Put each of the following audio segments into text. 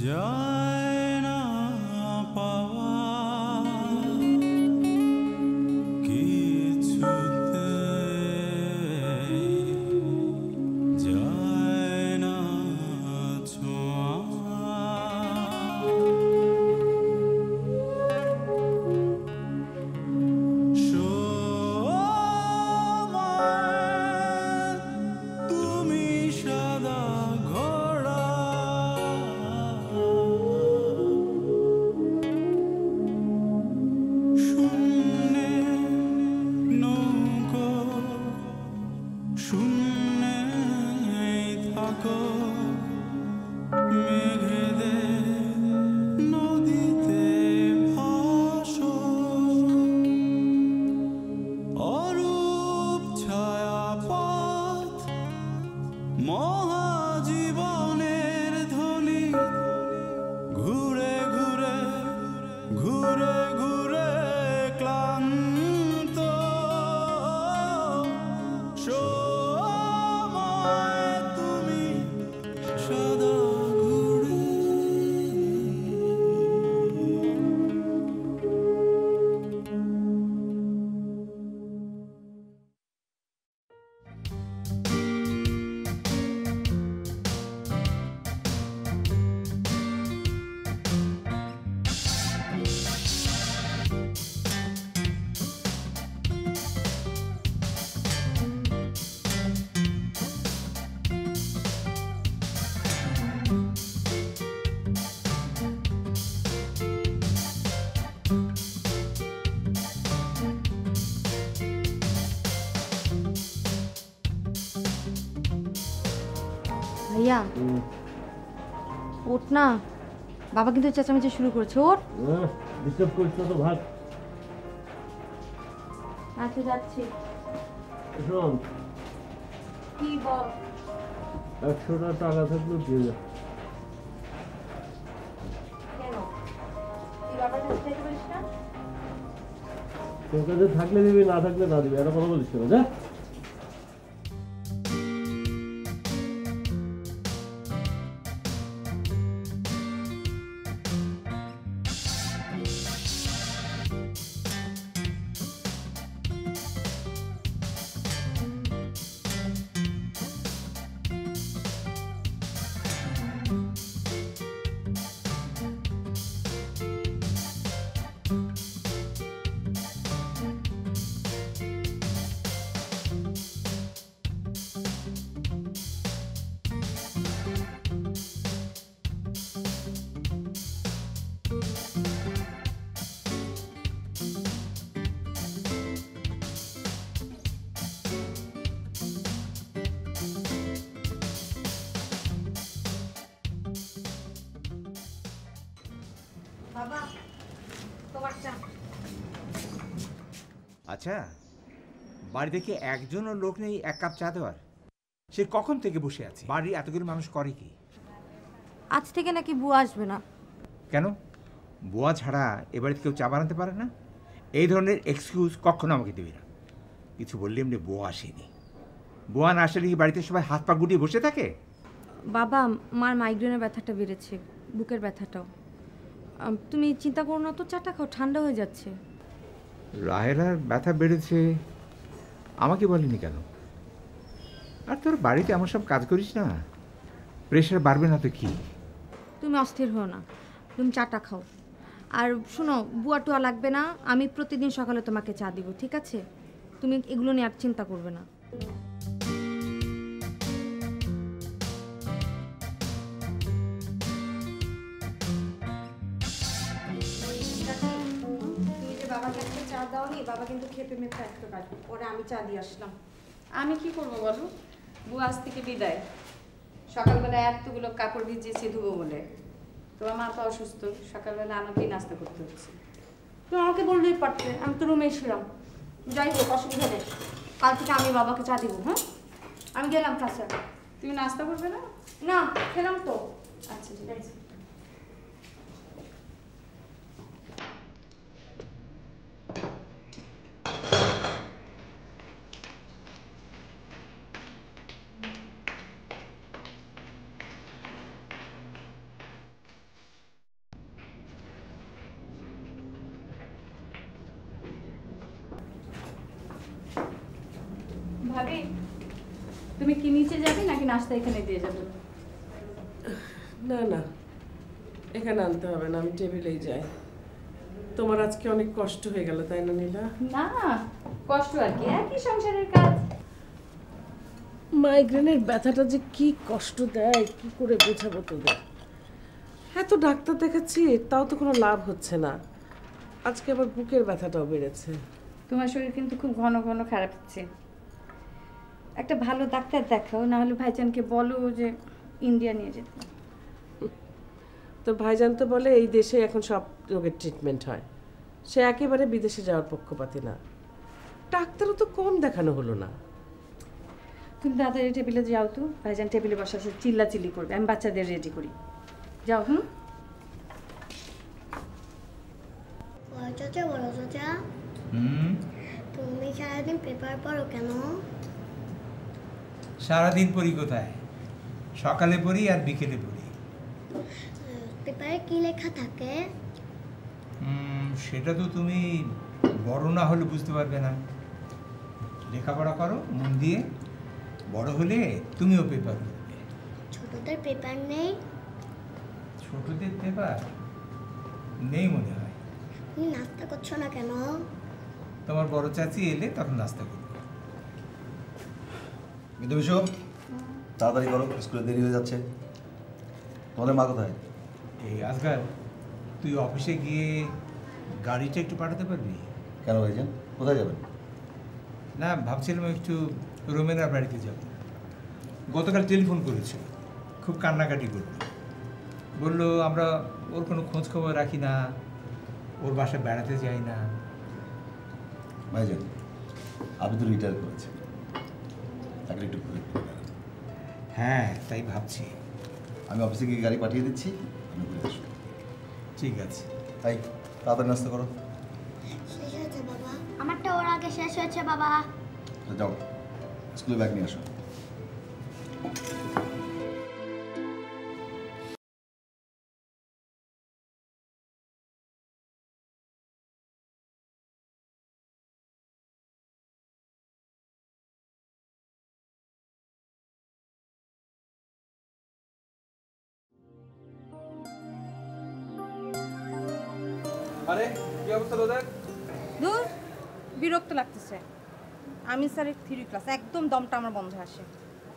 যায় না পাওয়া কিছুতে যায় না ছোঁয়া সময় তুমি সাদা ঘোড়া শূন্যে নৌকো শূন্যেই থাকো মেঘেদের নদীতে ভাসো অরূপ ছায়াপথ মহাজীবনের ধ্বনি ঘুরে ঘুরে ঘুরে ঘুরে ক্লান্ত সময় তুমি সদা ঘুরে ভাইয়া ওঠ না, বাবা কিন্তু চেঁচামেচি শুরু করেছে। ওঠ। ডিস্টার্ব করছ তো ভাগ। আচ্ছা যাচ্ছি। শোন, কি বল? 100টা টাকা থাকলেও দিয়ে যা। কেন তুই বাবার কাছে চাইতে পারিস না? তোর কাছে থাকলে দিবি, না থাকলে না দিবি, এটা কথা বলিস কেন? যা। বাবা তোমার চা। আচ্ছা, বাড়িতে কি একজনও লোক নেই এক কাপ চা দেওয়ার? সে কখন থেকে বসে আছে? বাড়ির এতগুলো মানুষ করে কি? আজ থেকে নাকি বুয়া আসবে না। কেন? বুয়া ছাড়া এ বাড়িতে কেউ চা বানাতে পারে না? এই ধরনের এক্সকিউজ কখনো আমাকে দেবে না। কিছু বললে এমনি বুয়া আসেনি। বুয়া না আসলে কি বাড়িতে সবাই হাত পা গুটিয়ে বসে থাকে? বাবা, মার মাইগ্রেনের ব্যথাটা বেড়েছে, বুকের ব্যথাটাও। তুমি চিন্তা করো না তো, চাটা খাও, ঠান্ডা হয়ে যাচ্ছে। রাহেলার ব্যথা বেড়েছে আমাকে বলিনি কেন? আর তোর বাড়িতে এমন সব কাজ করিস না, প্রেশার বাড়বে না তো কি? তুমি অস্থির হও না, তুমি চাটা খাও। আর শোনো, বুয়া টুয়া লাগবে না, আমি প্রতিদিন সকালে তোমাকে চা দিব, ঠিক আছে? তুমি এগুলো নিয়ে আর চিন্তা করবে না। তুমি যে বাবাকে একটা চা দাওনি, বাবা কিন্তু খেপে মেপে একটা কাজ ওরা আমি চা দিয়ে আসলাম। আমি কি করব বলো? বুয়া আজ থেকে বিদায়। সকালবেলা এতগুলো কাপড় ভিজিয়েছি ধুবো বলে। তোমার মা তো অসুস্থ, সকালবেলা আমাকেই নাস্তা করতে হচ্ছে। তুমি আমাকে বললেই পারতে, আমি তো রুমে ছিলাম। যাই হোক, অসুবিধা নেই, কাল থেকে আমি বাবাকে চা দিব। হ্যাঁ, আমি গেলাম ক্লাসে। তুমি নাস্তা করবে না? না, খেলাম তো। আচ্ছা ঠিক আছে। ভাবি তুমি কি নিচে যাবে নাকি নাস্তা এখানে দিয়ে যাবে? না না, এখানে আনতে হবে না, আমি টেবিলেই যাই। তোমার আজকে অনেক কষ্ট হয়ে গেল তাই না নীলা? না কষ্ট আর কি, একই সংসারের কাজ। মাইগ্রেনের ব্যথাটা যে কি কষ্ট দেয় কি করে বোঝাবো তোদের। এত ডাক্তার দেখাচ্ছি তাও তো কোনো লাভ হচ্ছে না। আজকে আবার বুকের ব্যথাটাও বেড়েছে। তোমার শরীর কিন্তু খুব ঘন ঘন খারাপ হচ্ছে। একটা ভালো ডাক্তার দেখাও, না হলে ভাইজানকে বলো যে ইন্ডিয়া নিয়ে যেতে। তো ভাইজান তো বলে এই দেশে এখন সব রোগের ট্রিটমেন্ট হয়, সে একেবারে বিদেশে যাওয়ার পক্ষপাতী না। ডাক্তারও তো কম দেখানো হলো না। তুমি তাড়াতাড়ি টেবিলে যাও তো, ভাইজান টেবিলে বসে আছে চিল্লাচিল্লি করবে, আমি বাচ্চাদের রেডি করি। যাও। বড় চাচা বড় চাচা, হুম, তুমি সারাদিন পেপার পড়ো কেন? সারাদিন পড়ি কোথায়? সকালে পড়ি আর বিকেলে পড়ি। পেপারে কি লেখা থাকে? সেটা তো তুমি বড় না হলে বুঝতে পারবে না। লেখাপড়া করো মন দিয়ে, বড় হলে তুমিও পেপার পড়বে। ছোটদের পেপার নেই? ছোটদের পেপার নেই মনে হয়। তুমি নাস্তা করছো না কেন? তোমার বড় চাচি এলে তখন নাস্তা করবে। কিন্তু বিশু, তাড়াতাড়ি করো, স্কুলে দেরি হয়ে যাচ্ছে। তোমাদের মা কোথায়? এই আজকাল তুই অফিসে গিয়ে গাড়িটা একটু পাঠাতে পারবি? কেন ভাইজান, কোথায় যাবেন? না, ভাবছিলাম একটু রোমেনার বাড়িতে যাব। গতকাল টেলিফোন করেছিল, খুব কান্নাকাটি করল। বলল আমরা ওর কোনো খোঁজ খবর রাখি না, ওর বাসায় বেড়াতে যাই না। ভাইজান, আপনি তো রিটায়ার করেছেন, তাকে একটু ঘুরে ঘুরে বেড়ান। হ্যাঁ, তাই ভাবছি। আমি অফিসে গিয়ে গাড়ি পাঠিয়ে দিচ্ছি, আমি ঘুরে আসবো। ঠিক আছে। তাই তাড়াতাড়ি নাস্তা করো। শেষ হয়েছে বাবা। আমারটা ওর আগে শেষ হয়েছে বাবা। যাও, স্কুলে ব্যাগ নিয়ে আসো। আরে কি অবস্থা তোদের? দূর, বিরক্ত লাগতেছে। আমি স্যারের থিওরি ক্লাস একদম দমটা আমার বন্ধ আসে,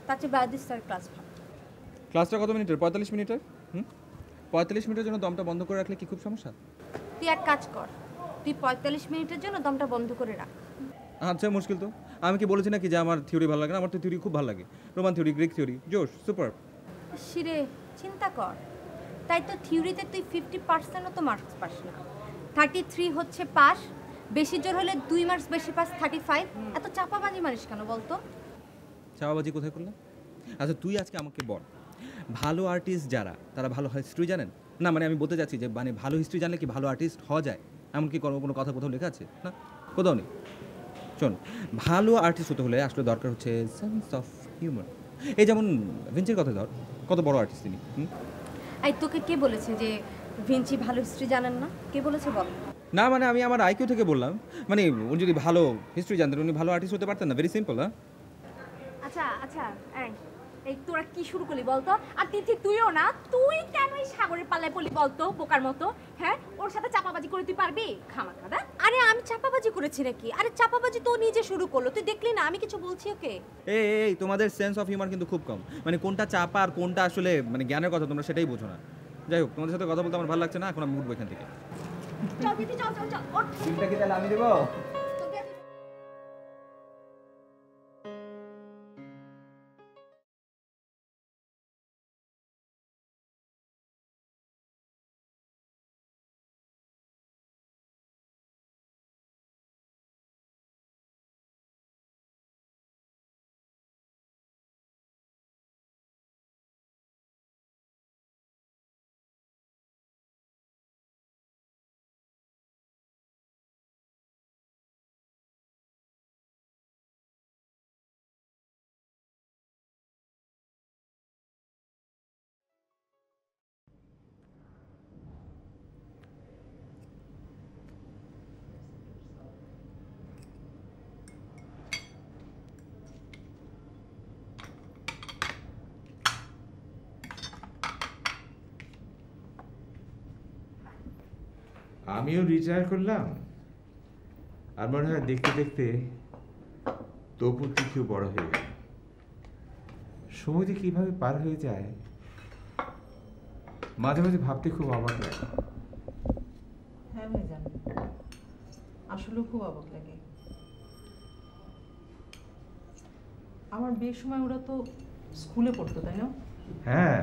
তার চেয়ে বায়োদিস স্যারের ক্লাস ভালো। ক্লাসটা কত মিনিটের? 45 মিনিটের। 45 মিনিটের জন্য দমটা বন্ধ করে রাখলে কি খুব সমস্যা? তুই এক কাজ কর, তুই 45 মিনিটের জন্য দমটা বন্ধ করে রাখ। আচ্ছা, মুশকিল তো। আমি কি বলেছি নাকি যে আমার থিওরি ভালো লাগে না? আমার তো থিওরি খুব ভালো লাগে। রোমান থিওরি, গ্রিক থিওরি, জোশ, সুপার। শিরে চিন্তা কর, তাই তো থিওরিতে তুই 50%ও তো মার্কস পাস না। 33 হচ্ছে পাস, বেশি জোর হলে 2 মার্কস বেশি পাস 35। এত চাপাবাজি মানিস কেন বলতো? চাপাবাজি কোথায় করলাম? আচ্ছা তুই আজকে আমাকে বল, ভালো আর্টিস্ট যারা তারা ভালো হিস্ট্রি জানেন? না মানে আমি বলতে চাচ্ছি যে মানে ভালো হিস্ট্রি জানলে কি ভালো আর্টিস্ট হওয়া যায়? এমনকি কোনো কথা কোথাও লেখা আছে? না, কোথাও নেই। শোন, ভালো আর্টিস্ট হতে হলে আসলে দরকার হচ্ছে সেন্স অফ হিউমার। এই যেমন ভিঞ্চির কথা ধর, কত বড় আর্টিস্ট তিনি। এই তোকে কে বলেছে যে ভিঞ্চি ভালো হিস্ট্রি জানেন না? কে বলেছে বল? না মানে আমি আমার আইকিউ থেকে বললাম, মানে উনি যদি ভালো হিস্ট্রি জানতেন উনি ভালো আর্টিস্ট হতে পারতেন না। Very simple. হ্যাঁ আচ্ছা আচ্ছা, এই তোরা কি শুরু করলি বলতো? আর তিথি তুইও না, তুই কেন এই সাগরের পাল্লায় পড়লি বলতো বোকার মতো? হ্যাঁ, ওর সাথে চাপাবাজি করে তুই পারবি? খামাখা। আরে আমি চাপাবাজি করেছি নাকি? আরে চাপাবাজি তো নিজে শুরু করলো, তুই দেখলি না আমি কিছু বলছি ওকে? এই তোমাদের সেন্স অফ হিউমার কিন্তু খুব কম। মানে কোনটা চাপা আর কোনটা আসলে মানে জ্ঞানের কথা তোমরা সেটাই বোঝো না। যাই হোক, তোমাদের সাথে কথা বলতে আমার ভালো লাগছে না, এখন আমি উঠবো এখান থেকে। চল তিথি, চল চল চল, ওঠ। চিন্তা কি তাহলে আমি দেবো? আমিও রিটায়ার করলাম, আর মনে হয় দেখতে দেখতে তবু তিথিও বড় হয়ে গেল। সময়টা কিভাবে পার হয়ে যায় মাঝে মাঝে ভাবতে খুব অবাক লাগে। হ্যাঁ ভাইজান, আসলে খুব অবাক লাগে। আমার বিয়ের সময় ওরা তো স্কুলে পড়তো, তাই না? হ্যাঁ,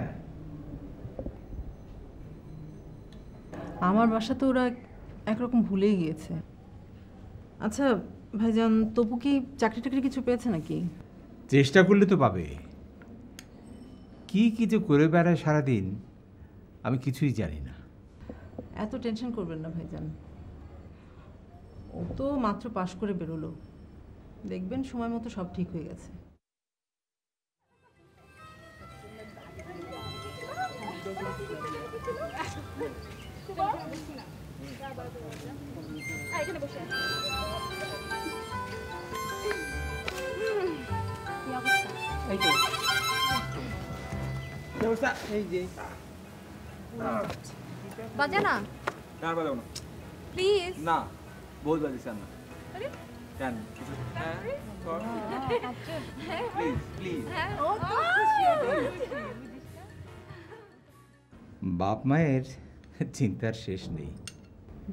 আমার বাসা তো ওরা একরকম ভুলেই গিয়েছে। আচ্ছা ভাইজান, তপু কি চাকরি টাকরি কিছু পেয়েছে নাকি? চেষ্টা করলে তো পাবে। কি কি যে করে বেড়ায় সারাদিন আমি কিছুই জানি না। এত টেনশন করবেন না ভাইজান, ও তো মাত্র পাশ করে বেরোলো, দেখবেন সময় মতো সব ঠিক হয়ে গেছে। বাজা না কার বাজাবো না? প্লিজ। না, বহুত বাজিস না। কেন? Please please. বাপ মায়ের চিন্তার শেষ নেই।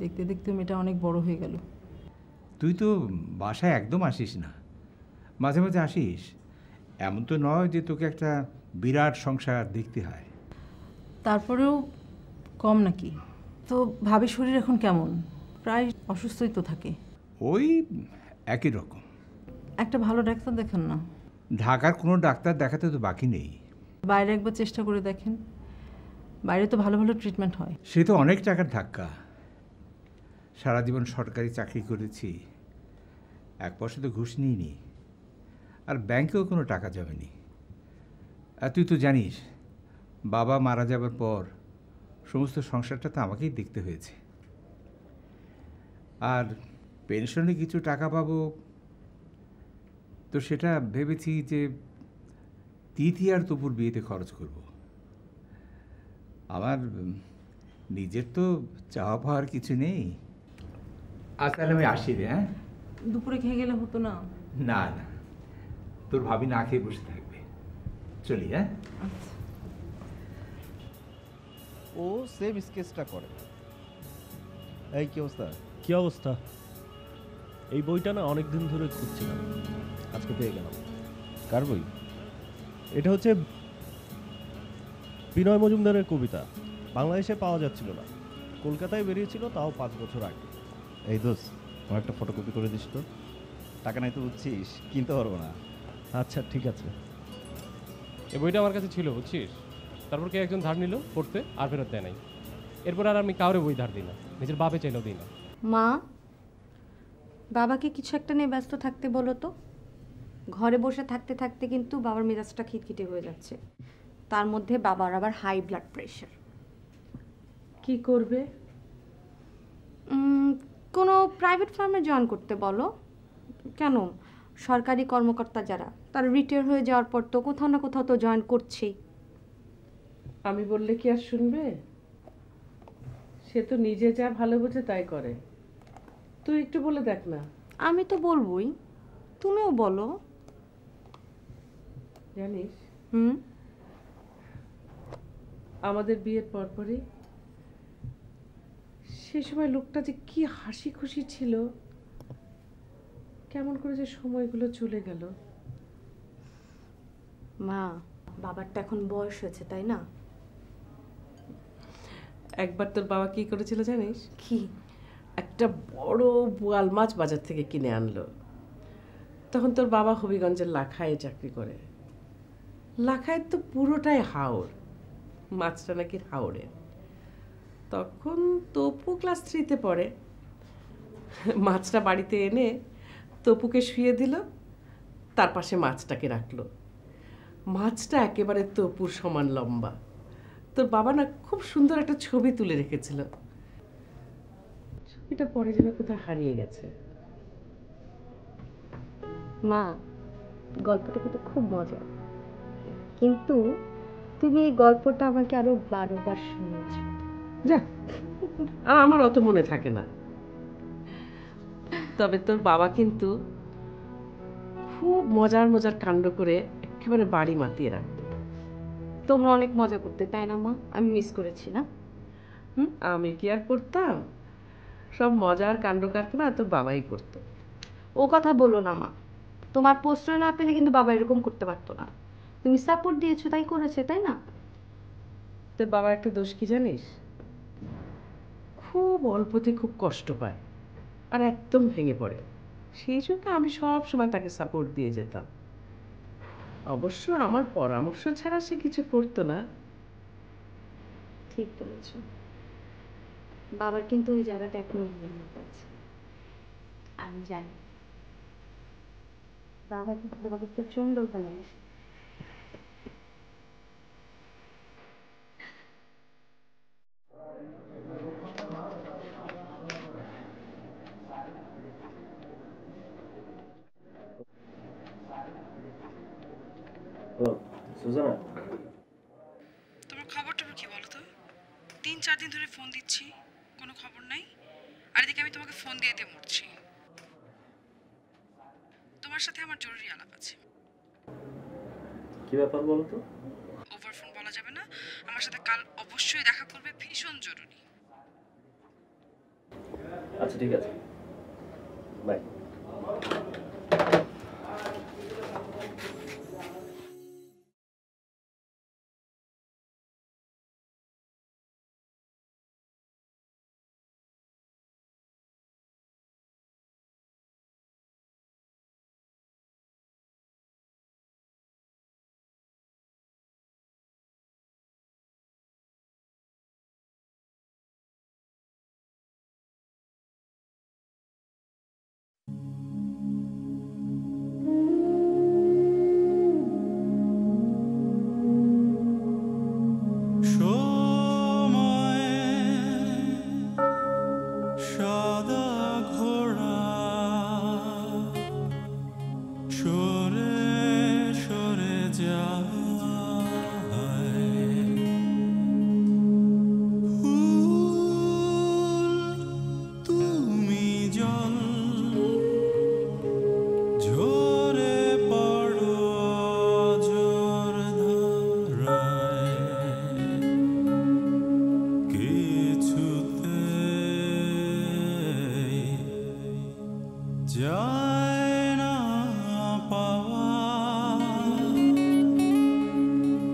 দেখতে দেখতে মেয়েটা অনেক বড় হয়ে গেল। তুই তো বাসায় একদম আসিস না, মাঝে মাঝে আসিস। এমন তো নয় যে তোকে একটা বিরাট সংসার দেখতে হয়। তারপরেও কম নাকি? তো ভাবি শরীর এখন কেমন? প্রায় অসুস্থই তো থাকে। ওই একই রকম। একটা ভালো ডাক্তার দেখান না। ঢাকার কোনো ডাক্তার দেখাতে তো বাকি নেই। বাইরে একবার চেষ্টা করে দেখেন, বাইরে তো ভালো ভালো ট্রিটমেন্ট হয়। সে তো অনেক টাকার ধাক্কা। সারা জীবন সরকারি চাকরি করেছি, এক পয়সা তো ঘুষ নিইনি, আর ব্যাংকেও কোনো টাকা জমেনি। আর তুই তো জানিস বাবা মারা যাবার পর সমস্ত সংসারটা তো আমাকেই দেখতে হয়েছে। আর পেনশনে কিছু টাকা পাবো, তো সেটা ভেবেছি যে তিথি আর তপুর বিয়েতে খরচ করব। আমার নিজের তো চাওয়া পাওয়ার কিছু নেই। আজ তাহলে আমি আসি রে। হ্যাঁ, দুপুরে খেয়ে গেলে হতো না? না না, তোর ভাবি না খেয়ে বসে থাকবে। চলি। হ্যাঁ, ও সেম স্কেচটা করে। এই কি অবস্থা? কি অবস্থা? এই বইটা না অনেক দিন ধরে খুঁজছিলাম, আজকে পেয়ে গেলাম। কার বই? এটা হচ্ছে বিনয় মজুমদারের কবিতা। বাংলাদেশে পাওয়া যাচ্ছিল না, কলকাতায় বেরিয়েছিল, তাও 5 বছর আগে। এই দোস্ত, আমার একটা ফটোকপি করে দিস তো। টাকা নাই তো বুঝছিস, কিনতে পারবো না। আচ্ছা ঠিক আছে। এই বইটা আমার কাছে ছিল, বুঝছিস। তারপর কে একজন ধার নিল পড়তে, আর ফেরত দেয় নাই। এরপর আর আমি কাউরে বই ধার দিই না, নিজের বাপে চাইলেও দিই না। মা, বাবাকে কিছু একটা নিয়ে ব্যস্ত থাকতে বলো তো। ঘরে বসে থাকতে থাকতে কিন্তু বাবার মেজাজটা খিটখিটে হয়ে যাচ্ছে। তার মধ্যে বাবার আবার হাই ব্লাড প্রেশার। কি করবে? কোনো প্রাইভেট ফার্মে জয়েন করতে বলো। কেন, সরকারি কর্মকর্তা যারা, তারা রিটায়ার হয়ে যাওয়ার পর তো কোথাও না কোথাও তো জয়েন করছেই। আমি বললে কি আর শুনবে? সে তো নিজে যা ভালো বোঝে তাই করে। তুই একটু বলে দেখ না। আমি তো বলবোই, তুমিও বলো। জানিস, আমাদের বিয়ের পরপরই সে সময় লোকটা যে কি হাসি খুশি ছিল, কেমন করে যে সময়গুলো চলে গেল। মা, বাবারটা এখন বয়স হয়েছে, তাই না? একবার তোর বাবা কি করেছিল জানিস? কি? একটা বড় বোয়াল মাছ বাজার থেকে কিনে আনলো। তখন তোর বাবা হবিগঞ্জের লাখায় চাকরি করে। লাখায় তো পুরোটাই হাওড়, মাছটা নাকি হাওড়ের। তখন তপু ক্লাস 3-তে পড়ে। মাছটা বাড়িতে এনে তপুকে শুয়ে দিল, তার পাশে মাছটাকে রাখলো। মাছটা একেবারে তপুর সমান লম্বা। তোর বাবা না খুব সুন্দর একটা ছবি তুলে রেখেছিল। ছবিটা পরে যেন কোথায় হারিয়ে গেছে। মা, গল্পটা কিন্তু খুব মজার, কিন্তু তুমি এই গল্পটা আমাকে আরো 12 বার শুনিয়েছ। যা, আর আমার অত মনে থাকে না। তবে তোর বাবা কিন্তু খুব মজার মজার কাণ্ড করে একেবারে বাড়ি মাতিয়ে রাখত। তোমরা অনেক মজা করতে, তাই না মা? আমি মিস করেছি না? আমি কি আর করতাম? সব মজার কাণ্ড কারখানা তোর বাবাই করতো। ও কথা বলো না মা, তোমার প্রশ্রয় না পেলে কিন্তু বাবা এরকম করতে পারতো না। তুমি সাপোর্ট দিয়েছো তাই করেছে, তাই না? তোর বাবার একটা দোষ কি জানিস? খুব অল্পতে খুব কষ্ট পায় আর একদম ভেঙে পড়ে। সেই জন্য আমি সব সময় তাকে সাপোর্ট দিয়ে যেতাম। অবশ্য আমার পরামর্শ ছাড়া সে কিছু করতো না। ঠিক বলেছ, বাবার কিন্তু ওই জায়গাটা এখনো আছে। আমি জানি বাবা কিন্তু তোমাকে প্রচন্ড ভালোবাসে। সুজানা, তোমার খবরটা কি বলো তো? 3-4 দিন ধরে ফোন দিচ্ছি, কোনো খবর নাই। আর এদিকে আমি তোমাকে ফোন দিয়ে দিয়ে মরছি। তোমার সাথে আমার জরুরি আলাপ আছে। কি ব্যাপার বলো তো? ওভার ফোন বলা যাবে না, আমার সাথে কাল অবশ্যই দেখা করবে, ভীষণ জরুরি। আচ্ছা ঠিক আছে, বাই। সাদা ঘোড়া সরে সরে যায়, ফুল তুমি জল ঝরে পড়ো জোর ধারায়, কিছুতে যায় না পাওয়া,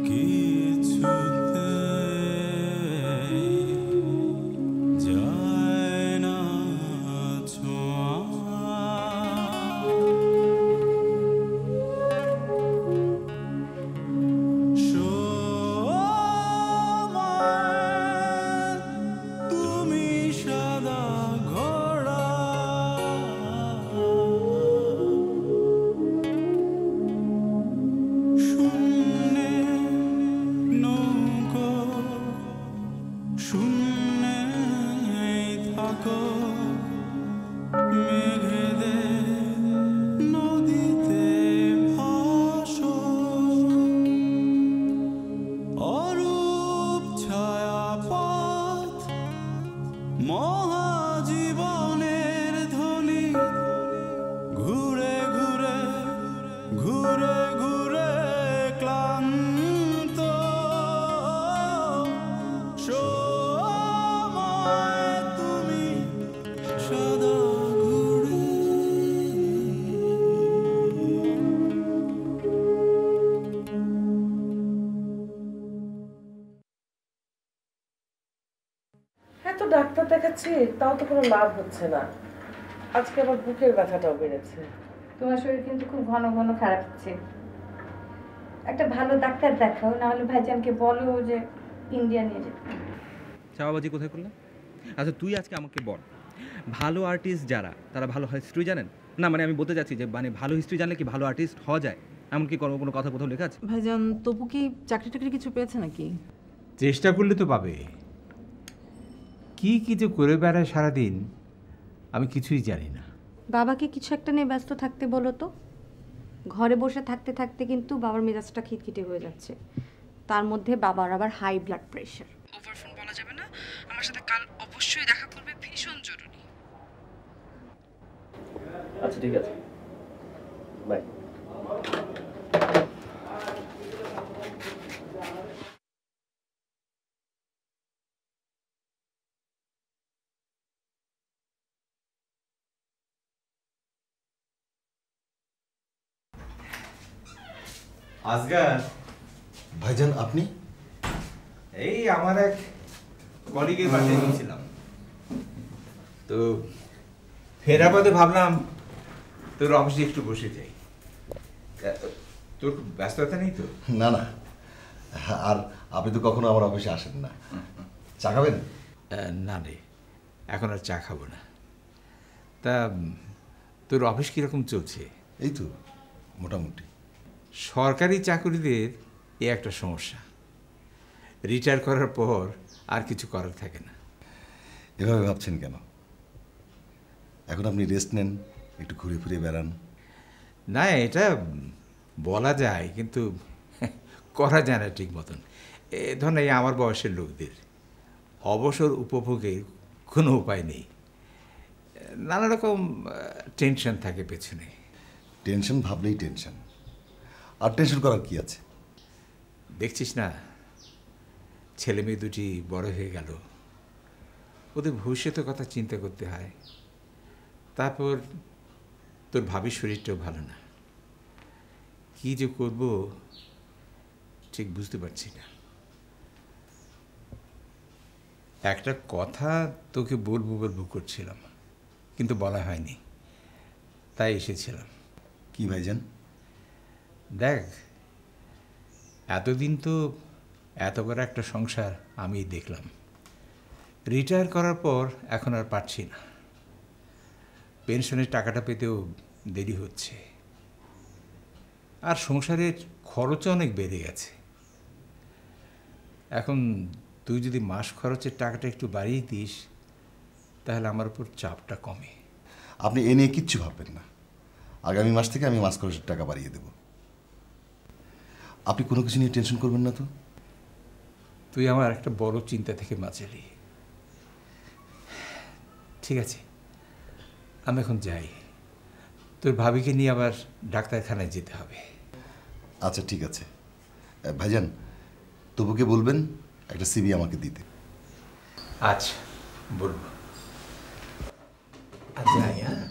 কিছুতে যায় না ছোঁয়া। তুমি সাদা ঘোড়া শূন্যে নৌকো শূন্যে থাকো, মেঘেদের নদীতে ভাসো, অরূপ ছায়াপথ মহাজীবনের ধ্বনি, ঘুরে ঘুরে ঘুরে ঘুরে ক্লান্ত সময় তুমি সদা ঘুরে। এত ডাক্তার দেখাচ্ছি তাও তো কোনো লাভ হচ্ছে না। আজকে আমার বুকের ব্যথাটাও বেড়েছে। তোমার শরীর কিন্তু খুব ঘন ঘন খারাপ হচ্ছে। একটা ভালো ডাক্তার দেখাও, না হলে ভাইজানকে বলো যে ইন্ডিয়া নিয়ে যেতে। চাপাবাজি কোথায় করলে? আচ্ছা তুই আজকে আমাকে বল, ভালো আর্টিস্ট যারা তারা ভালো হিস্ট্রি জানেন? না মানে আমি বলতে চাচ্ছি যে মানে ভালো হিস্ট্রি জানলে কি ভালো আর্টিস্ট হওয়া যায়, এমনকি কোনো কথা কোথাও লেখা আছে? ভাইজান, তবু কি চাকরি টাকরি কিছু পেয়েছে নাকি? চেষ্টা করলে তো পাবে। কি কি যে করে বেড়ায় সারাদিন, আমি কিছুই জানি না। বাবাকে কিছু একটা নিয়ে ব্যস্ত থাকতে বলো তো। ঘরে বসে থাকতে থাকতে কিন্তু বাবার মেজাজটা খিটখিটে হয়ে যাচ্ছে। তার মধ্যে বাবার আবার high blood pressure. Over phone বলা যাবে না। আমার সাথে কাল অবশ্যই দেখা করবে, ভীষণ জরুরি। আচ্ছা ঠিক আছে, বাই। আজগার ভাইজান, আপনি? এই আমার এক কলিগের বাসায় গিয়েছিলাম, তো ফেরা পথে ভাবলাম তোর অফিসে একটু বসে যাই। তোর ব্যস্ততা নেই তো? না না, আর আপনি তো কখনো আমার অফিসে আসেন না। চা খাবেন? না রে, এখন আর চা খাবো না। তা তোর অফিস কীরকম চলছে? এই তো মোটামুটি। সরকারি চাকরিদের এ একটা সমস্যা, রিটায়ার করার পর আর কিছু করার থাকে না। এভাবে ভাবছেন কেন? এখন আপনি রেস্ট নেন, একটু ঘুরে ফিরে বেড়ান। না, এটা বলা যায় কিন্তু করা যায় না ঠিক মতন। এ ধরুন এই আমার বয়সের লোকদের অবসর উপভোগের কোনো উপায় নেই, নানা রকম টেনশন থাকে পেছনে। টেনশন ভাবলেই টেনশন, আর টেনশন করার কি আছে? দেখছিস না, ছেলে মেয়ে দুটি বড় হয়ে গেল, ওদের ভবিষ্যতের কথা চিন্তা করতে হয়। তারপর তোর ভাবির শরীরটাও ভালো না, কী যে করব ঠিক বুঝতে পারছি না। একটা কথা তোকে বলবো বলবো করছিলাম, কিন্তু বলা হয়নি, তাই এসেছিলাম। কি ভাইজান? দেখ, এতদিন তো এত বড় একটা সংসার আমি দেখলাম, রিটায়ার করার পর এখন আর পারছি না। পেনশনের টাকাটা পেতেও দেরি হচ্ছে, আর সংসারের খরচ অনেক বেড়ে গেছে। এখন তুই যদি মাস খরচের টাকাটা একটু বাড়িয়ে দিস, তাহলে আমার উপর চাপটা কমে। আপনি এ নিয়ে কিচ্ছু ভাববেন না, আগামী মাস থেকে আমি মাস খরচের টাকা বাড়িয়ে দেব। আপনি কোনো কিছু নিয়ে টেনশন করবেন না তো। তুই আমার একটা বড় চিন্তা থেকে বাঁচালি। ঠিক আছে, আমি এখন যাই, তোর ভাবিকে নিয়ে আবার ডাক্তারখানায় যেতে হবে। আচ্ছা ঠিক আছে ভাইজান, তবুকে বলবেন একটা সিবি আমাকে দিতে। আচ্ছা বলবো। আচ্ছা, হ্যাঁ।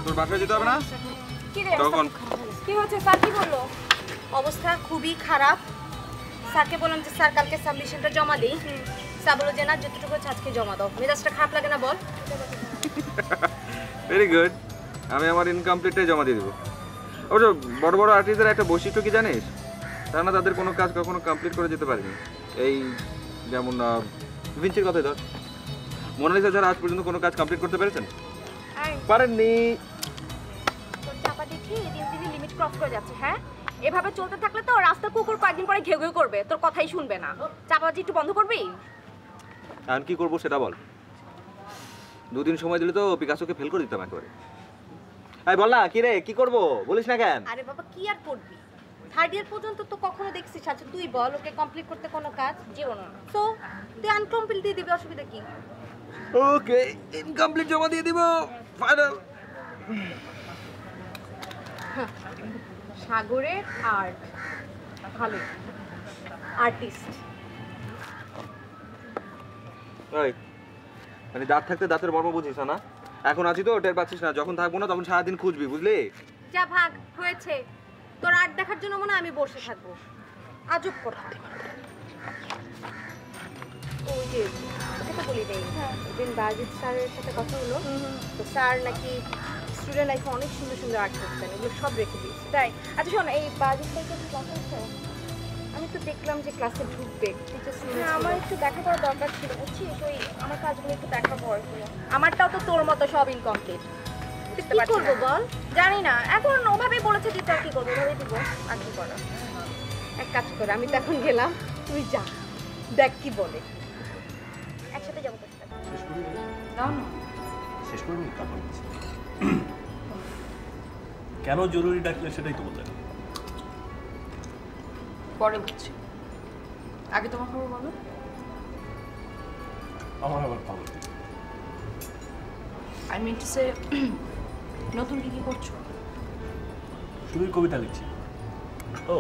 তোর বাসায় যেতে হবে না? কি রে, তখন কি হচ্ছে? স্যার কি বললো? অবস্থা খুবই খারাপ। স্যারকে বললাম যে স্যার কালকে সাবমিশনটা জমা দিই, স্যার বললো যে না, যতটুকু হচ্ছে আজকে জমা দাও। মেজাজটা খারাপ লাগে না বল? ভেরি গুড, আমি আমার ইনকমপ্লিটটাই জমা দিয়ে দেবো। অবশ্য বড় বড় আর্টিস্টদের একটা বৈশিষ্ট্য কি জানিস? তারা না তাদের কোনো কাজ কখনো কমপ্লিট করে যেতে পারেনি। এই যেমন ভিঞ্চির কথাই ধর, মোনালিসা যারা আজ পর্যন্ত কোনো কাজ কমপ্লিট করতে পেরেছেন? পারেননি। তোর চাপা দেখি দিন দিন লিমিট ক্রস করে যাচ্ছে। হ্যাঁ, এভাবে চলতে থাকলে তো রাস্তা কুকুর কয়েকদিন পরে ঘেউ ঘেউ করবে, তোর কথাই শুনবে না। চাপাবাজি একটু বন্ধ করবি? এখন কি করবো সেটা বল। দুদিন সময় দিলে তো পিকাসোকে ফেল করে দিতাম একেবারে। এই বল না, কি রে, কি করবো বলিস না কেন? আরে বাবা, কি আর করবি? থার্ড ইয়ার পর্যন্ত তো কখনো দেখছিস? আচ্ছা তুই বল, ওকে কমপ্লিট করতে কোনো কাজ জীবন না, তো তুই আনকমপ্লিট দিয়ে দিবি, অসুবিধা কি? ওকে, ইনকমপ্লিট জমা দিয়ে দিব ফাইনাল। সাগরের আর্ট ভালো, আর্টিস্ট। ওই মানে দাঁত থাকতে দাঁতের মর্ম বুঝিস না? এখন আছি তো টের পাচ্ছিস না, যখন থাকবো না তখন সারাদিন খুঁজবি, বুঝলি? যা ভাগ, হয়েছে। তোর আর্ট দেখার জন্য মনে হয় আমি বসে থাকবো। আজব কথা। ওই যে কথা বলি নেই, দিন বাজিদ স্যারের সাথে কথা হলো, তো স্যার নাকি স্টুডেন্ট লাইফে অনেক সুন্দর সুন্দর আর্ট করতেন, এগুলো সব রেখে দিয়েছে। তাই? আচ্ছা শোন, এই বাজিদ স্যারকে কি ক্লাস হচ্ছে? আমি তো দেখলাম যে ক্লাসে ঢুকবে, আমার একটু দেখা করার দরকার ছিল, বুঝছিস? ওই আমার কাজগুলো একটু দেখা পড়ে। আমারটাও তো তোর মতো সব ইনকমপ্লিট। কি করবো বল? জানি না, এখন ওভাবেই বলেছে দিতে, আর কি করবো? ওভাবেই দিব, আর কি করো। এক কাজ করে, আমি তো এখন গেলাম, তুই যা দেখ কি বলে। একসাথে যাবো তোর সাথে। শেষ করি নাও না শেষ করবি তারপর বলছি। কেন জরুরি ডাকলে সেটাই তো বলতে। পরে বলছি, আগে তোমার খবর বলো। আমার আবার খবর নেই। আই মিন টু সে নতুন কি করছো? শুধুই কবিতা লিখছি। ও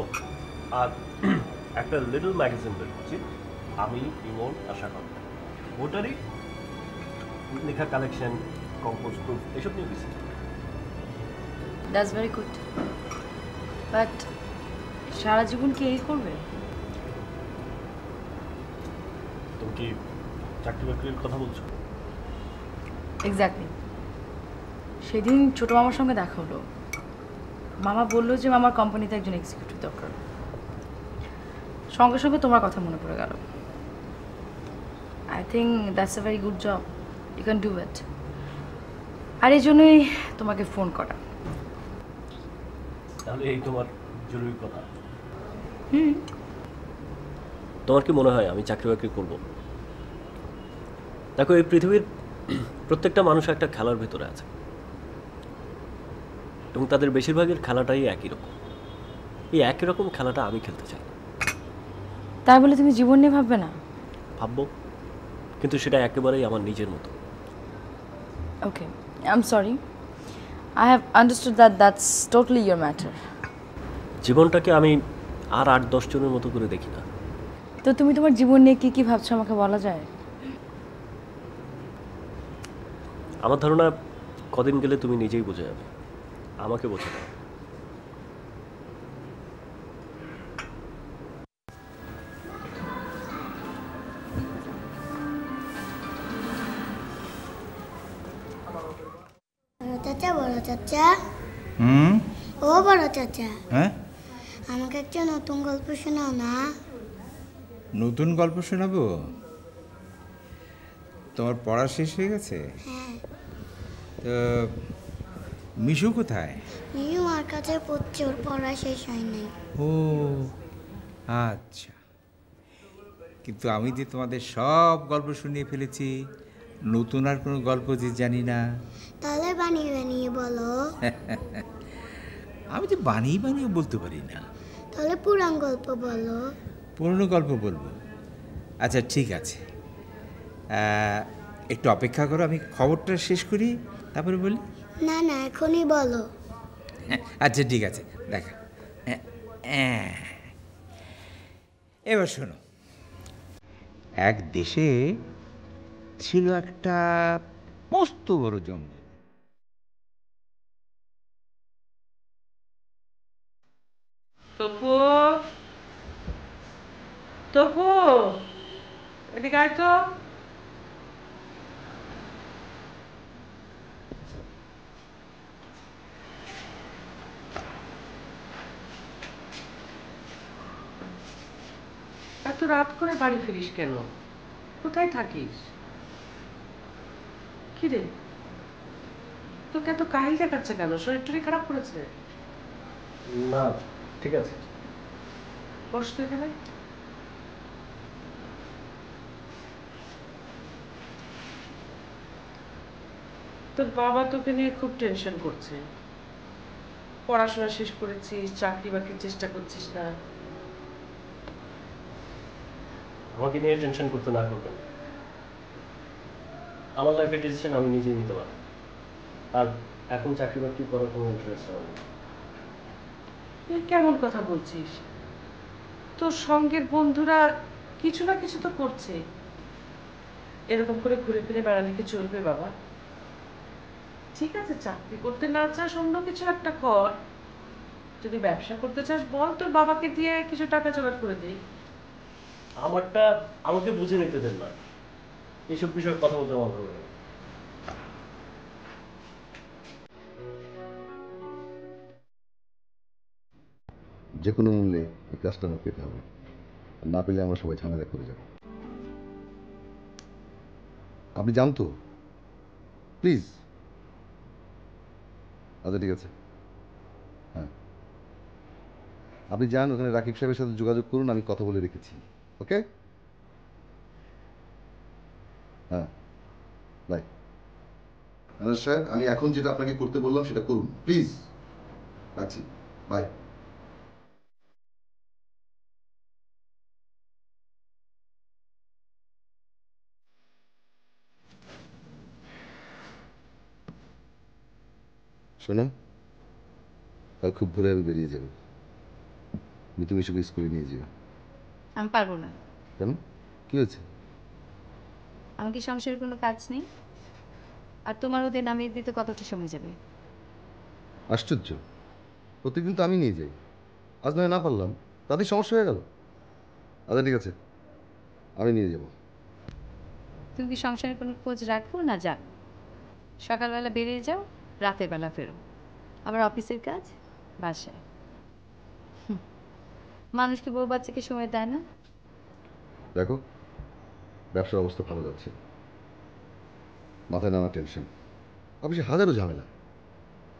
আর একটা লিটল ম্যাগাজিন বের করছি, আমি ইমন আশা করি। ভোটারি লেখা কালেকশন, কম্পোজ প্রুফ এসব নিয়ে বেশি। দ্যাটস ভেরি গুড, বাট সারা জীবন কি এই করবে? তুমি কি চাকরি বাকরির কথা বলছো? এক্স্যাক্টলি। সেদিন ছোট মামার সঙ্গে দেখা হলো। মামা বললো যে মামার কোম্পানিতে একজন এক্সিকিউটিভ দরকার। সঙ্গে সঙ্গে তোমার কথা মনে পড়ে গেল। I think that's a very good job, you can do it. আর এই জন্যই তোমাকে ফোন করা। তাহলে এই তোমার জরুরি কথা। হুম। তোমার কি মনে হয় আমি চাকরি বাকরি করব? দেখো, এই পৃথিবীর প্রত্যেকটা মানুষ একটা খেলার ভেতরে আছে এবং তাদের বেশিরভাগের খেলাটাই একই রকম। এই একই রকম খেলাটা আমি খেলতে চাই। তাই বলে তুমি জীবন নিয়ে ভাববে না? ভাববো, কিন্তু সেটা একেবারেই আমার নিজের মতো। Okay, I am sorry, I have understood that's totally your matter. জীবনটাকে আমি আর 8-10 জনের মতো করে দেখি না। তো তুমি তোমার জীবন নিয়ে কি কি ভাবছো আমাকে বলা যায়? আমার ধারণা কদিন গেলে তুমি নিজেই বুঝে যাবে, আমাকে বোঝা না। বড় চাচা, বড় চাচা, হুম, ও বড় চাচা, হ্যাঁ, আমাকে একটা নতুন গল্প শোনাও না। নতুন গল্প শোনাবো? তোমার পড়া শেষ হয়ে গেছে? হ্যাঁ। তো মিশু কোথায়? মিশু আমার কাছে পড়ছে, ওর পড়া শেষ হয়নি। ও আচ্ছা, কিন্তু আমি যে তোমাদের সব গল্প শুনিয়ে ফেলেছি, নতুন আর কোনো গল্প যে জানি না। তাহলে বানিয়ে বানিয়ে বলো। আমি তো বানিয়ে বানিয়ে বলতে পারি না। তাহলে পুরাণ গল্প বলো। পুরনো গল্প বলবো? আচ্ছা ঠিক আছে, একটু অপেক্ষা করো, আমি খবরটা শেষ করি তারপরে বলি। না না, এখনই বলো। আচ্ছা ঠিক আছে, দেখা। এবার শোনো, এক দেশে ছিল একটা মস্ত বড় জঙ্গল। তপু, তপু, এদিকে আয় তো। এত রাত করে বাড়ি ফিরিস কেন? কোথায় থাকিস? কি রে, তোকে এত কাহিল দেখাচ্ছে কেন? শরীর টরীর খারাপ করেছে? না, ঠিক আছে। বস তো এখানে। তোর বাবা তোকে নিয়ে খুব টেনশন করছে। পড়াশোনা শেষ করেছিস, চাকরি বাকরির চেষ্টা করছিস না। আমাকে নিয়ে টেনশন করতে না করবেন। আমার লাইফের ডিসিশন আমি নিজেই নিতে পারবো, আর এখন চাকরি বাকরি করার কোনো ইন্টারেস্ট আমার নেই। তুই কেমন কথা বলছিস? তোর সঙ্গের বন্ধুরা কিছু না কিছু তো করছে। এরকম করে ঘুরে ফিরে বেড়ালে কি চলবে বাবা? ঠিক আছে, চাকরি করতে না চাস অন্য কিছু একটা কর। যদি ব্যবসা করতে চাস বল, তোর বাবাকে দিয়ে কিছু টাকা জোগাড় করে দিই। আমারটা আমাকে বুঝে নিতে দেন না, এইসব বিষয়ে কথা বলতে আমার ভালো লাগে। যে কোনো মূল্যে এই কাজটা আমার পেতে হবে, না পেলে আমরা সবাই ঝামেলা করে যাব। আপনি যান তো প্লিজ। আচ্ছা ঠিক আছে, হ্যাঁ আপনি যান, ওখানে রাকিব সাহেবের সাথে যোগাযোগ করুন, আমি কথা বলে রেখেছি। ওকে। হ্যাঁ, বাই। আনাস স্যার, আমি এখন যেটা আপনাকে করতে বললাম সেটা করুন প্লিজ। রাখছি, বাই। শোনো, কাল খুব ভোরে আমি বেরিয়ে যাবো। তুমি মিশুকে স্কুলে নিয়ে যাও। আমি পারবো না। কেন, কি হয়েছে? আমার কি সংসারের কোনো কাজ নেই? আর তোমার ওদের নামিয়ে দিতে কতটা সময় যাবে? আশ্চর্য, প্রতিদিন তো আমি নিয়ে যাই, আজ নয় না পারলাম, তাদের সমস্যা হয়ে গেল। আচ্ছা ঠিক আছে, আমি নিয়ে যাব। তুমি কি সংসারের কোনো খোঁজ রাখো না? যাক, সকালবেলা বেরিয়ে যাও, রাতের বেলা ফেরো, আবার অফিসের কাজ বাসায়। মানুষকে বউ বাচ্চাকে সময় দেয় না। দেখো, ব্যবসার অবস্থা ভালো যাচ্ছে, মাথায় নানা টেনশন, অফিসে হাজারো ঝামেলা।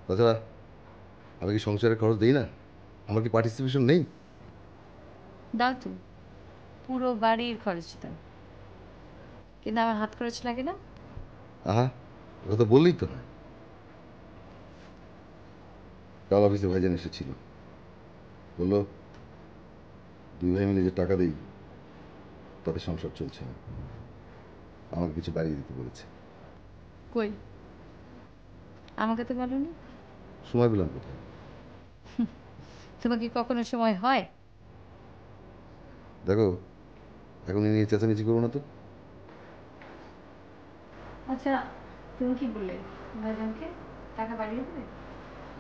তাছাড়া আমি কি সংসারের খরচ দিই না? আমার কি পার্টিসিপেশন নেই? দাও তো, পুরো বাড়ির খরচ দাও, কিন্তু আমার হাত খরচ লাগে না। আহা, ওটা তো বললেই তো হয়। কাল অফিসে ভাইজান এসেছিল, বললো 2 ভাই মিলে যে টাকা দিই তাতে সংসার চলছে না, আমাকে কিছু বাড়িয়ে দিতে বলেছে। কই, আমাকে তো বলোনি। সময় পেলাম কোথায়? তোমার কি কখনো সময় হয়? দেখো, এখন এই নিয়ে চেঁচামেচি করবো না তো। আচ্ছা, তুমি কি বললে ভাইজানকে টাকা বাড়িয়ে দেবে?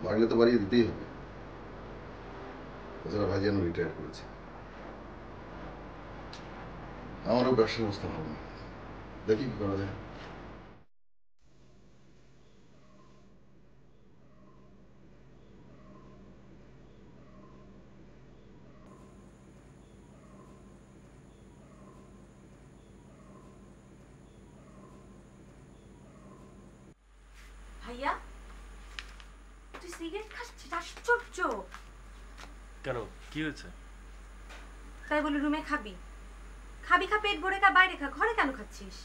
বাড়লে তো বাড়িয়ে দিতেই হবে, তাছাড়া ভাইজানও রিটায়ার করেছে। আমারও ব্যবসার অবস্থা ভালো না, দেখি কি করা যায়। ভাইয়া, তুই সিগারেট খাচ্ছিস? আশ্চর্য। কেন, কি হয়েছে? তাই বলে রুমে খাবি? খাবি খা, পেট ভরে খা, বাইরে খা, ঘরে কেন খাচ্ছিস?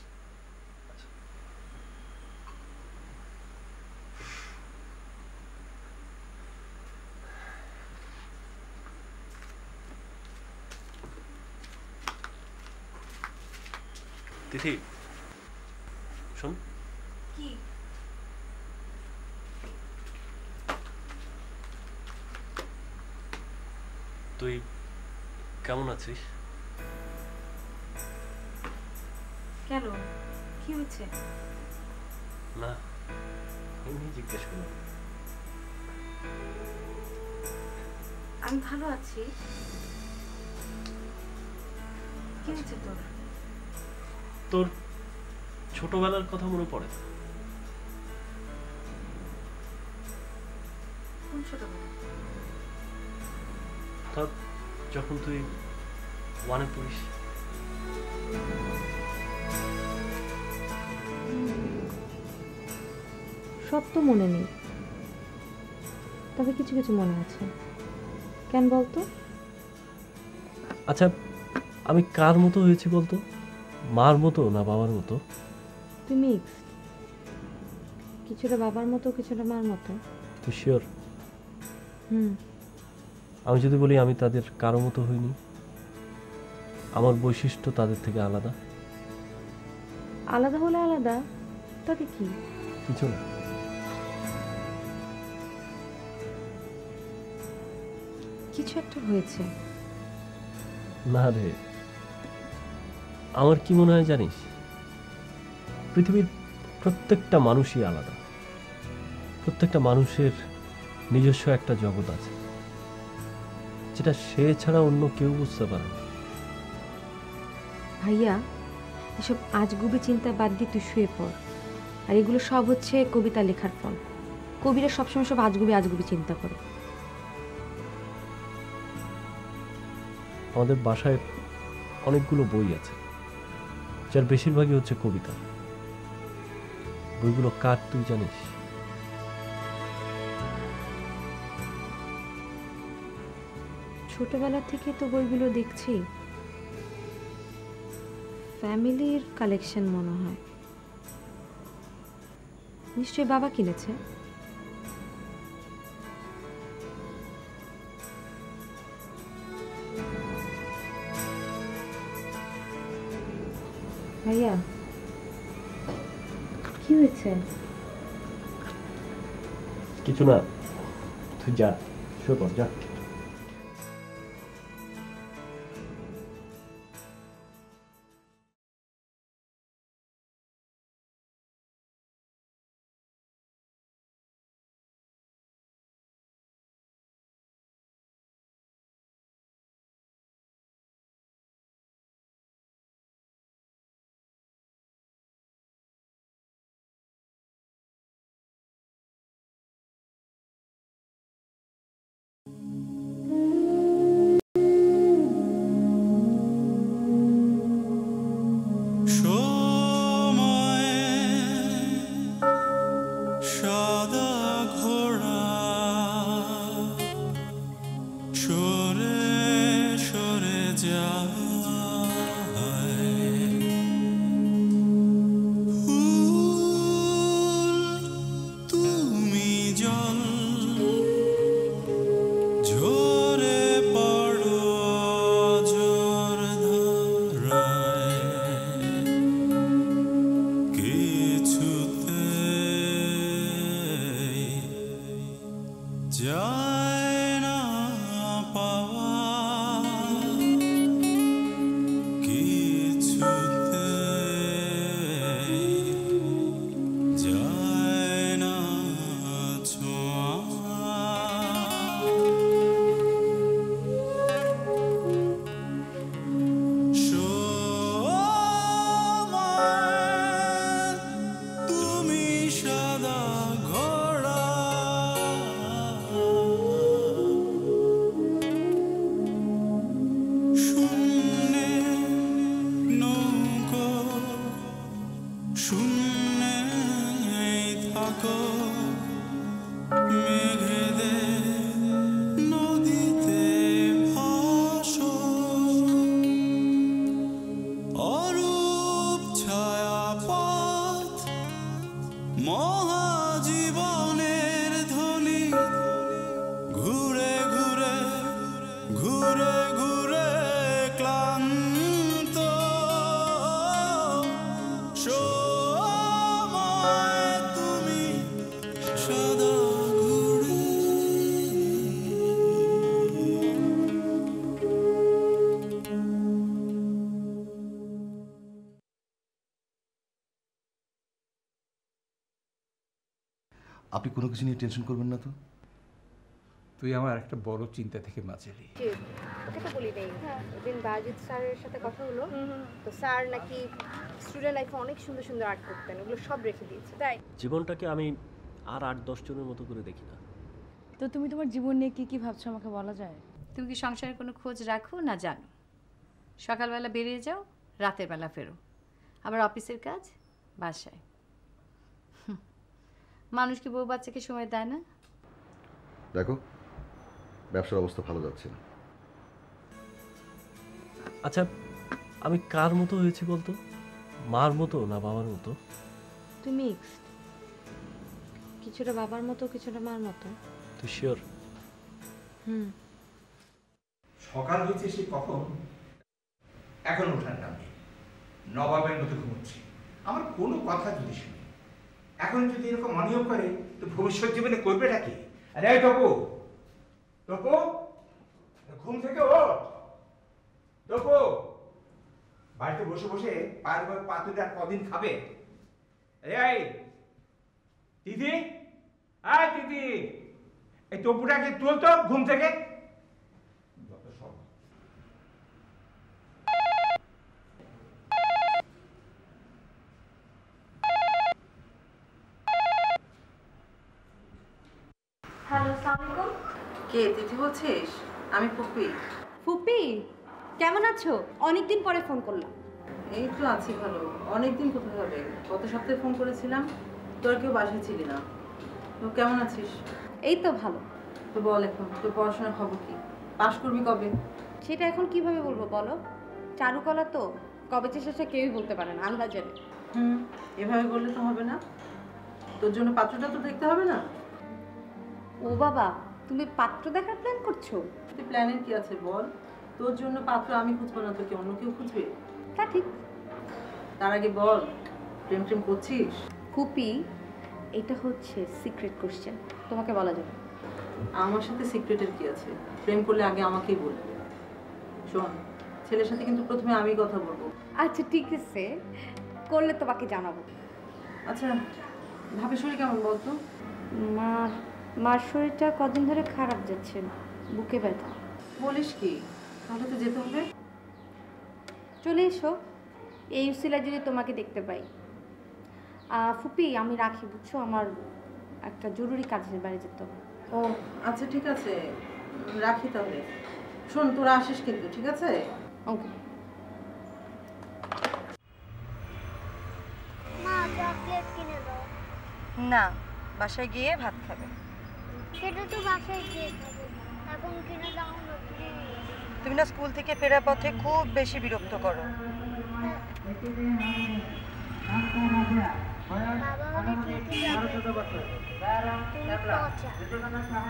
তিথি, শোন। কি? তুই কেমন আছিস? কেন, কি হয়েছে? না, এমনি জিজ্ঞেস করলাম। আমি ভালো আছি। কি হয়েছে তোর? তোর ছোটবেলার কথা মনে পড়ে? কোন ছোটবেলা? যখন তুই 1-এ পড়িস। সব তো মনে নেই, তবে কিছু কিছু মনে আছে। কেন বলতো? আচ্ছা, আমি কার মতো হয়েছি বলতো? মার মতো না বাবার মতো? তুই মিক্স, কিছুটা বাবার মতো, কিছুটা মার মতো। তুই শিওর? হুম। আমি যদি বলি আমি তাদের কারো মতো হইনি, আমার বৈশিষ্ট্য তাদের থেকে আলাদা? আলাদা হলে আলাদা, তাতে কি? কিছু না। কিছু একটা হয়েছে। না রে, আমার কি মনে হয় জানিস, পৃথিবীর প্রত্যেকটা মানুষই আলাদা, প্রত্যেকটা মানুষের নিজস্ব একটা জগৎ আছে, যেটা সে ছাড়া অন্য কেউ বুঝতে পারে না। ভাইয়া, এসব আজগুবি চিন্তা বাদ দিয়ে তুই শুয়ে পড়। আর এগুলো সব হচ্ছে কবিতা লেখার ফল। কবিরা সবসময় সব আজগুবি আজগুবি চিন্তা করে। আমাদের বাসায় অনেকগুলো বই আছে, যার বেশিরভাগই হচ্ছে কবিতা। বইগুলো কার তুই জানিস? ছোটবেলা থেকে তো বইগুলো দেখছি, ফ্যামিলির কালেকশন মনে হয়। নিশ্চয়ই বাবা কিনেছে। ভাইয়া কি হয়েছে? কিছু না, তুই যা, শুয়ে পড়, যা। সাদা ঘোড়া সরে সরে যায়, ফুল তুমি জল ঝরে পড়ো জোর ধারায়, কিছুতে যায় না পাওয়া, কিছুতে যায় না ছোঁয়া। সময় তুমি সাদা ঘোড়া শূন্যে নৌকো শূন্যে থাকো, মেঘেদের নদীতে ভাসো, অরূপ ছায়াপথ মহাজীবনের ধ্বনি, ঘুরে ঘুরে ঘুরে ঘুরে ক্লান্ত, সময় তুমি সাদা ঘুড়ি। আপনি কোনো কিছু নিয়ে টেনশন করবেন না তো। তুই আমার একটা বড় চিন্তা থেকে বাঁচালি। ওকে তো বলি নেই, ওদিন বাজিদ স্যারের সাথে কথা হলো, তো স্যার নাকি স্টুডেন্ট লাইফে অনেক সুন্দর সুন্দর আর্ট করতেন, ওগুলো সব রেখে দিয়েছে। তাই জীবনটাকে আমি আর 8-10 জনের মতো করে দেখি না। তো তুমি তোমার জীবন নিয়ে কি কি ভাবছো আমাকে বলা যায়? তুমি কি সংসারের কোনো খোঁজ রাখো না জানো? সকালবেলা বেরিয়ে যাও, রাতের বেলা ফেরো, আবার অফিসের কাজ বাসায়। মানুষ কি বউ বাচ্চাকে সময় দেয় না? দেখো, ব্যবসার অবস্থা ভালো যাচ্ছে না। আচ্ছা, আমি কার মতো হয়েছি বলতো? মার মতো না বাবার মতো? তুই মিক্সড, কিছুটা বাবার মতো কিছুটা মার মতো। তুই শিওর? সকাল হয়েছে সে কখন, এখন ওঠার নাম নেই, নবাবের মতো ঘুমোচ্ছে। আমার কোনো কথা যদি শুনি, এখন যদি এরকম অনিয়ম করে তো ভবিষ্যৎ জীবনে করবেটা কি? আরে টপু, টপু, ঘুম থেকে ওঠ। টপু, বাড়িতে বসে বসে পায়ের পর পা তুলে আর কদিন খাবে? এই দিদি, আয় দিদি, এই টপুটাকে তুলতো ঘুম থেকে। হ্যালো, আসসালামু আলাইকুম। কে তিথি বলছিস? আমি পুপি। ফুপি, কেমন আছো? অনেকদিন পরে ফোন করলাম। এই তো আছি ভালো। অনেকদিন কোথায় হবে? গত সপ্তাহে ফোন করেছিলাম, তোর কেউ বাসায় ছিলি না। তো কেমন আছিস? এই তো ভালো। তো বল, এখন তোর পড়াশোনার খবর কি? পাশ করবি কবে? সেটা এখন কিভাবে বলবো বলো? চারুকলা তো, কবে যে শেষে কেউই বলতে পারে না, আল্লাহ জানে। এভাবে বললে তো হবে না। তোর জন্য পাত্রটা তো দেখতে হবে না? ও বাবা, তুমি পাত্র দেখার প্ল্যান করছো? তুই প্ল্যানের কি আছে বল? তোর জন্য পাত্র আমি খুঁজবো না তো কি অন্য কেউ খুঁজবে? তা ঠিক। তার আগে বল, প্রেম টেম করছিস? ফুপি, এটা হচ্ছে সিক্রেট কোশ্চেন, তোমাকে বলা যাবে না। আমার সাথে সিক্রেটের কি আছে? প্রেম করলে আগে আমাকেই বলবে। শোন, ছেলের সাথে কিন্তু প্রথমে আমি কথা বলবো। আচ্ছা ঠিক আছে, করলে তোমাকে জানাবো। আচ্ছা, ভাবের শরীর কেমন বলতো? মার শরীরটা কদিন ধরে খারাপ যাচ্ছে, বুকে ব্যথা। বলিস কি? তাহলে তো যেতে হবে। চলে এসো, এই উসিলায় যদি তোমাকে দেখতে পাই। ফুপি, আমি রাখি, বুঝছো, আমার একটা জরুরি কাজের বাইরে যেতে হবে। ও আচ্ছা ঠিক আছে, রাখি তাহলে। শোন, তোরা আসিস কিন্তু, ঠিক আছে? ওকে। মা, চকলেট কিনে দাও। না, বাসায় গিয়ে ভাত খাবে। সেটা তো বাসায় গিয়ে খাবো, এখন কিনে দাও না প্লিজ। তুমি না স্কুল থেকে ফেরার পথে খুব বেশি বিরক্ত করো।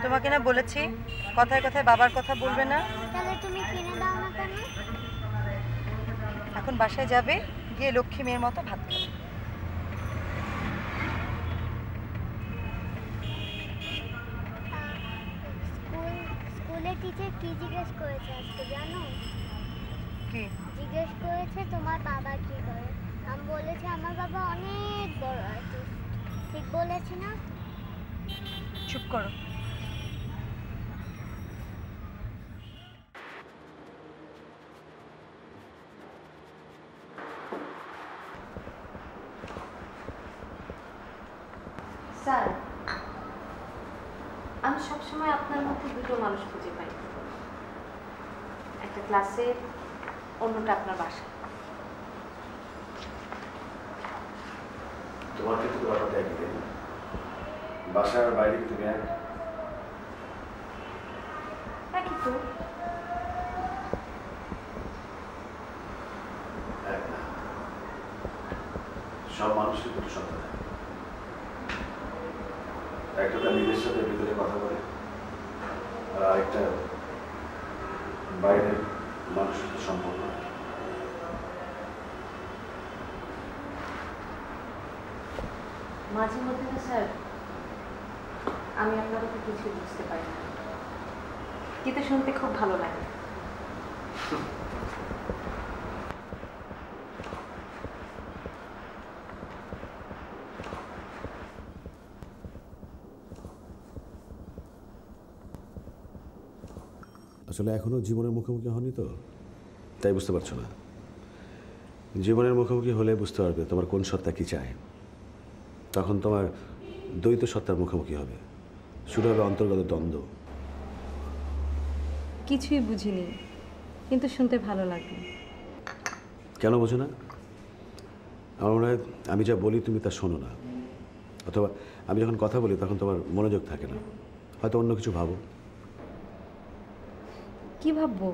তোমাকে না বলেছি কথায় কথায় বাবার কথা বলবে না? তাহলে তুমি কিনে দাও না কেন? এখন বাসায় যাবে, গিয়ে লক্ষ্মী মেয়ের মতো ভাত খাবে। স্কুলে টিচার কি জিজ্ঞেস করেছে আজকে জানো? কি জিজ্ঞেস করেছে তোমার বাবা কি করে? আমি বলেছি আমার বাবা অনেক বড় আর্টিস্ট। ঠিক বলেছি না? চুপ করো। স্যার, আমি সবসময় আপনার মধ্যে দুটো মানুষ খুঁজে পাই, একটা ক্লাসের, অন্যটা আপনার বাসা। তোমার ক্ষেত্রে ব্যাপারটা একই, তাই না? বাসার বাইরে তুমি এক? একই তো। এক না, সব মানুষের দুটো সন্তান থাকে। একটা তার নিজের সাথে ভিতরে কথা বলে, আর আরেকটা বাইরের মানুষের সাথে সম্পর্ক। মাঝে মধ্যে না স্যার, আমি আপনার কথা কিছু বুঝতে পারি না, কিন্তু শুনতে খুব ভালো লাগে। আসলে এখনো জীবনের মুখোমুখি হয়নি তো, তাই বুঝতে পারছো না। জীবনের মুখোমুখি হলে বুঝতে পারবে তোমার কোন সত্তা কি চায়। তখন তোমার দ্বৈত সত্তার মুখোমুখি হবে, শুরু হবে অন্তর্গত দ্বন্দ্ব। কিছুই বুঝিনি, কিন্তু শুনতে ভালো লাগে। কেন বোঝো না? আমার মনে হয় আমি যা বলি তুমি তা শোনো না, অথবা আমি যখন কথা বলি তখন তোমার মনোযোগ থাকে না, হয়তো অন্য কিছু ভাবো। কি ভাববো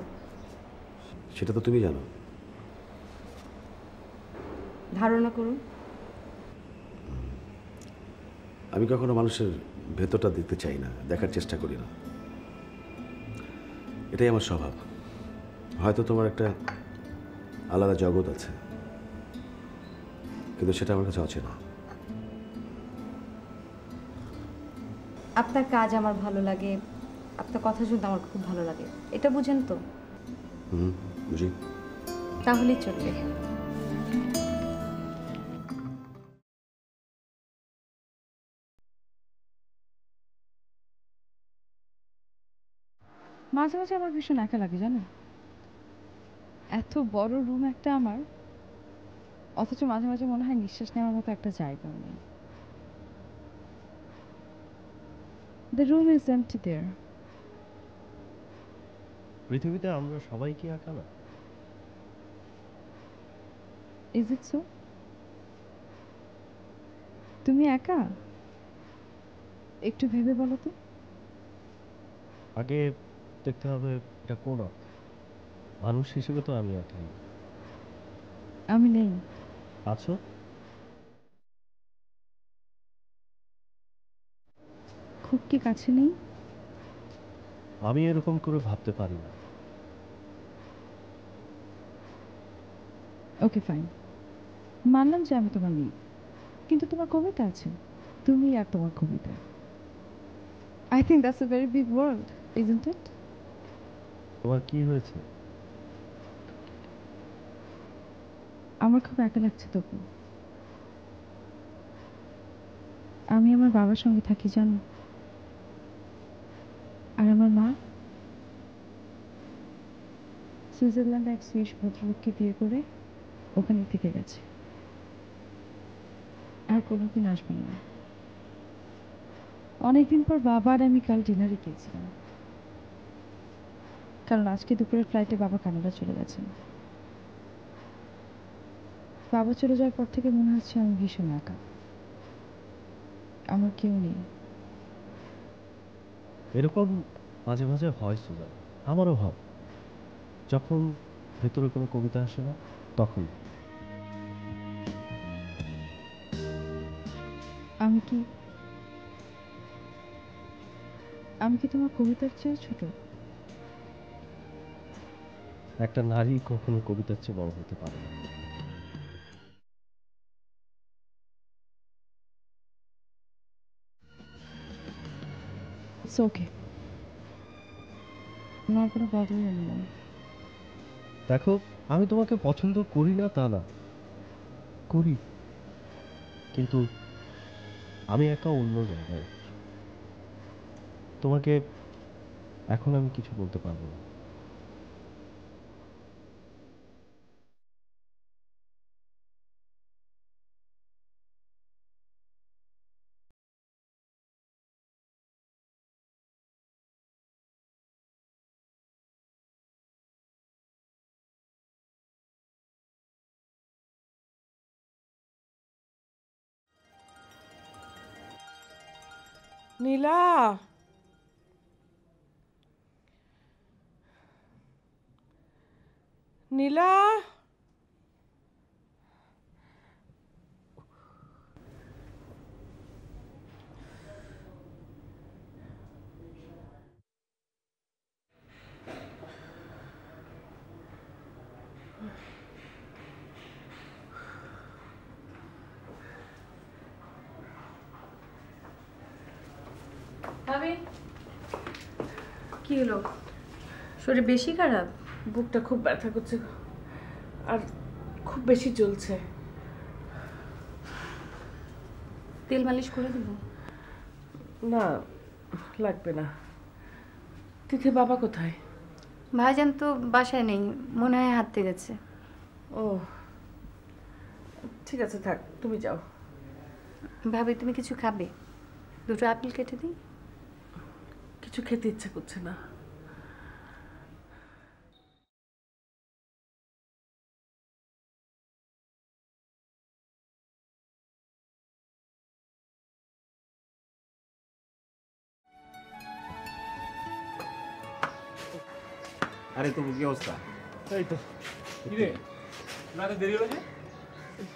সেটা তো তুমি জানো। ধারণা করুন। আমি কখনো মানুষের ভেতরটা দেখতে চাই না, দেখার চেষ্টা করি না, এটাই আমার স্বভাব। হয়তো তোমার একটা আলাদা জগৎ আছে, কিন্তু সেটা আমার কাছে অচেনা। আপনার কাজ আমার ভালো লাগে, আপনার কথা শুনতে আমার খুব ভালো লাগে, এটা বুঝেন তো? বুঝি। তাহলেই চলবে। মাঝে মাঝে আমার ভীষণ একা লাগে জানো, এত বড় রুম একটা আমার, অথচ মাঝে মাঝে মনে হয় নিঃশ্বাস নেওয়ার মতো একটা জায়গা নেই। The room is empty there. পৃথিবীতে আমরা সবাই কি একা না? Is it so? তুমি একা? একটু ভেবে বলো তো। আগে দেখতে হবে এটা কোন অর্থে। মানুষ হিসেবে তো আমি একাই। আমি নেই। আছো? খুব কি কাছে নেই? আমি এরকম করে ভাবতে পারি না। ওকে ফাইন, মানলাম যে আমি তোমার নেই, কিন্তু তোমার কবিতা আছে, তুমি আর তোমার কবিতা। I think that's a very big world, isn't it? তোমার কি হয়েছে? আমার খুব একা লাগছে তবু। আমি আমার বাবার সঙ্গে থাকি জানো, আর আমার মা সুইজারল্যান্ডে এক সুইস ভদ্রলোককে বিয়ে করে ওখানে থেকে গেছে, আর কোনোদিন আসবে না। অনেকদিন পর বাবা আর আমি কাল ডিনারে গিয়েছিলাম, কারণ আজকে দুপুরের ফ্লাইটে বাবা কানাডা চলে গেছেন। বাবা চলে যাওয়ার পর থেকে মনে হচ্ছে আমি ভীষণ একা, আমার কেউ নেই। এরকম মাঝে মাঝে হয় সুজান, আমারও হয়। যখন ভেতরে কোনো কবিতা আসে না তখন। আমি কি তোমার কবিতার চেয়ে ছোট? একটা নারী কখনো কবিতার চেয়ে বড় হতে পারে না। It's okay. আমার কোনো প্রবলেম নেই। দেখো, আমি তোমাকে পছন্দ করি না তা না, করি, কিন্তু আমি একা অন্য জায়গায়। তোমাকে এখন আমি কিছু বলতে পারবো না। নীলা, নীলা, ভাবি, কি হলো? শরীর বেশি খারাপ? বুকটা খুব ব্যথা করছে আর খুব বেশি জ্বলছে। তেল মালিশ করে দেবো? না, লাগবে না। তিথির বাবা কোথায়? ভাইজান তো বাসায় নেই, মনে হয় হাঁটতে গেছে। ও ঠিক আছে, থাক, তুমি যাও। ভাবি, তুমি কিছু খাবে? দুটো আপেল কেটে দিই? কিছু খেতে ইচ্ছা করছে না। আরে তোর কি অবস্থা? এই তো কিরে, রাতে দেরি হলো যে?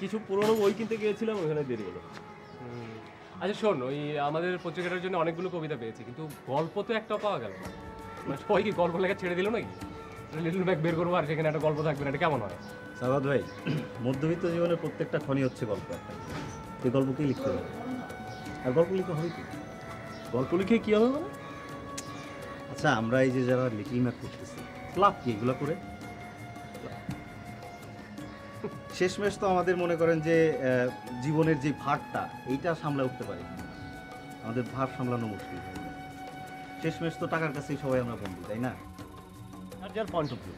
কিছু পুরনো বই কিনতে গিয়েছিলাম, ওখানে দেরি হলো। আচ্ছা শোন, ওই আমাদের পত্রিকাটার জন্য অনেকগুলো কবিতা পেয়েছি, কিন্তু গল্প তো একটাও পাওয়া গেল না। মানে সবাই কি গল্প লেখা ছেড়ে দিল নাকি? লিটল ব্যাগ বের করবো আর সেখানে একটা গল্প থাকবে না, এটা কেমন হয়? সাবাদ ভাই, মধ্যবিত্ত জীবনের প্রত্যেকটা ক্ষণই হচ্ছে গল্প একটা। এই গল্পকেই লিখতে হবে, আর গল্প লিখতে হবে কি? গল্প লিখে কী হবে মানে? আচ্ছা, আমরা এই যে যারা লিটল ম্যাপ করতেছি, ক্লাব কি এগুলো করে? শেষমেশ তো আমাদের মনে করেন যে জীবনের যে ভারটা এইটা সামলা উঠতে পারি, আমাদের ভার সামলানো মুশকিল হয়ে যায়। শেষমেশ তো টাকার কাছেই সবাই আমরা বন্ধু, তাই না? আর যার পয়েন্ট অফ ভিউ,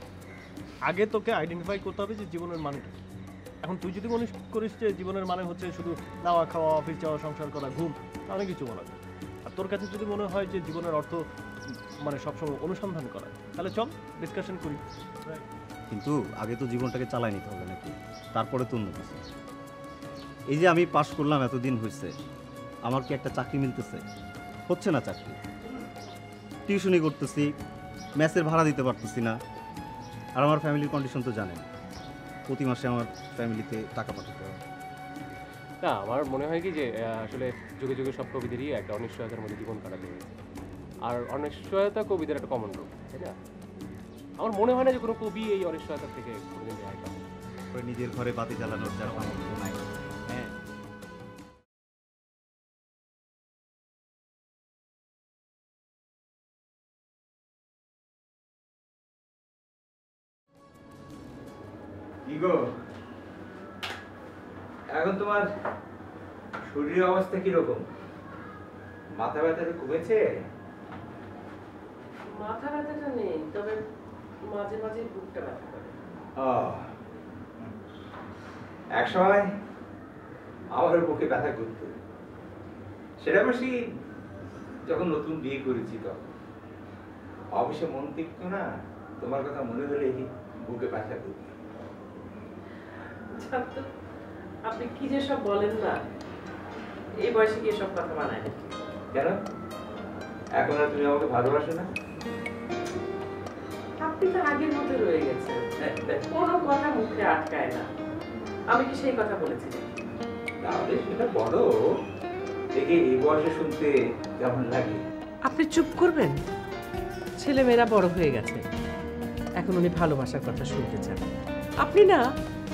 আগে তোকে আইডেন্টিফাই করতে হবে যে জীবনের মানেটা কি। এখন তুই যদি মনে করিস যে জীবনের মানে হচ্ছে শুধু নাওয়া খাওয়া, অফিস যাওয়া, সংসার করা, ঘুম, অনেক কিছু বলা যায়। আর তোর কাছে যদি মনে হয় যে জীবনের অর্থ মানে সবসময় অনুসন্ধান করা, তাহলে চল ডিসকাশন করি। কিন্তু আগে তো জীবনটাকে চালাই নিতে হবে নাকি, তারপরে তো অন্য কিছু। এই যে আমি পাশ করলাম, এতদিন হয়েছে, আমার কি একটা চাকরি মিলতেছে? হচ্ছে না চাকরি। টিউশনি করতেছি, মেসের ভাড়া দিতে পারতেছি না। আর আমার ফ্যামিলির কন্ডিশন তো জানেন, প্রতি মাসে আমার ফ্যামিলিতে টাকা পাঠাতে হবে। না আমার মনে হয় কি যে আসলে যুগে যুগে সব কবিদেরই একটা অনিশ্চয়তার মধ্যে জীবন কাটাতে হয়েছে, আর অনিশ্চয়তা কবিদের একটা কমন রূপ, তাই না? আমার মনে হয় না যে কোনো কবি এই অনিশ্চয়তা থেকে কোনোদিন রেহাই পাবে। নিজের ঘরে বাতি জ্বালানোর যার সামর্থ্য নাই। হ্যাঁ, কি গো, এখন তোমার শরীরের অবস্থা কিরকম? মাথা ব্যথাটা কমেছে? মাথা ব্যথাটা নেই, তবে মাঝে মাঝে বুকটা ব্যথা করে। এক সময় আমার বুকে ব্যথা করতো, সেটা বেশি যখন নতুন বিয়ে করেছি তখন। অবশ্য মন টিকত না, তোমার কথা মনে হলে বুকে ব্যথা করতো। আপনি কি যে সব বলেন না, এই বয়সে কি সব কথা বানায়? কেন এখন আর তুমি আমাকে ভালোবাসো না? আপনি তো আগের মতো রয়ে গেছেন, কোনো কথা মুখে আটকায় না। আমি কি সেই কথা বলেছি? তাহলে সেটা বলো দেখে, এই বয়সে শুনতে কেমন লাগে? আপনি চুপ করবেন? ছেলে মেয়েরা বড় হয়ে গেছে, এখন উনি ভালোবাসার কথা শুনতে চান। আপনি না।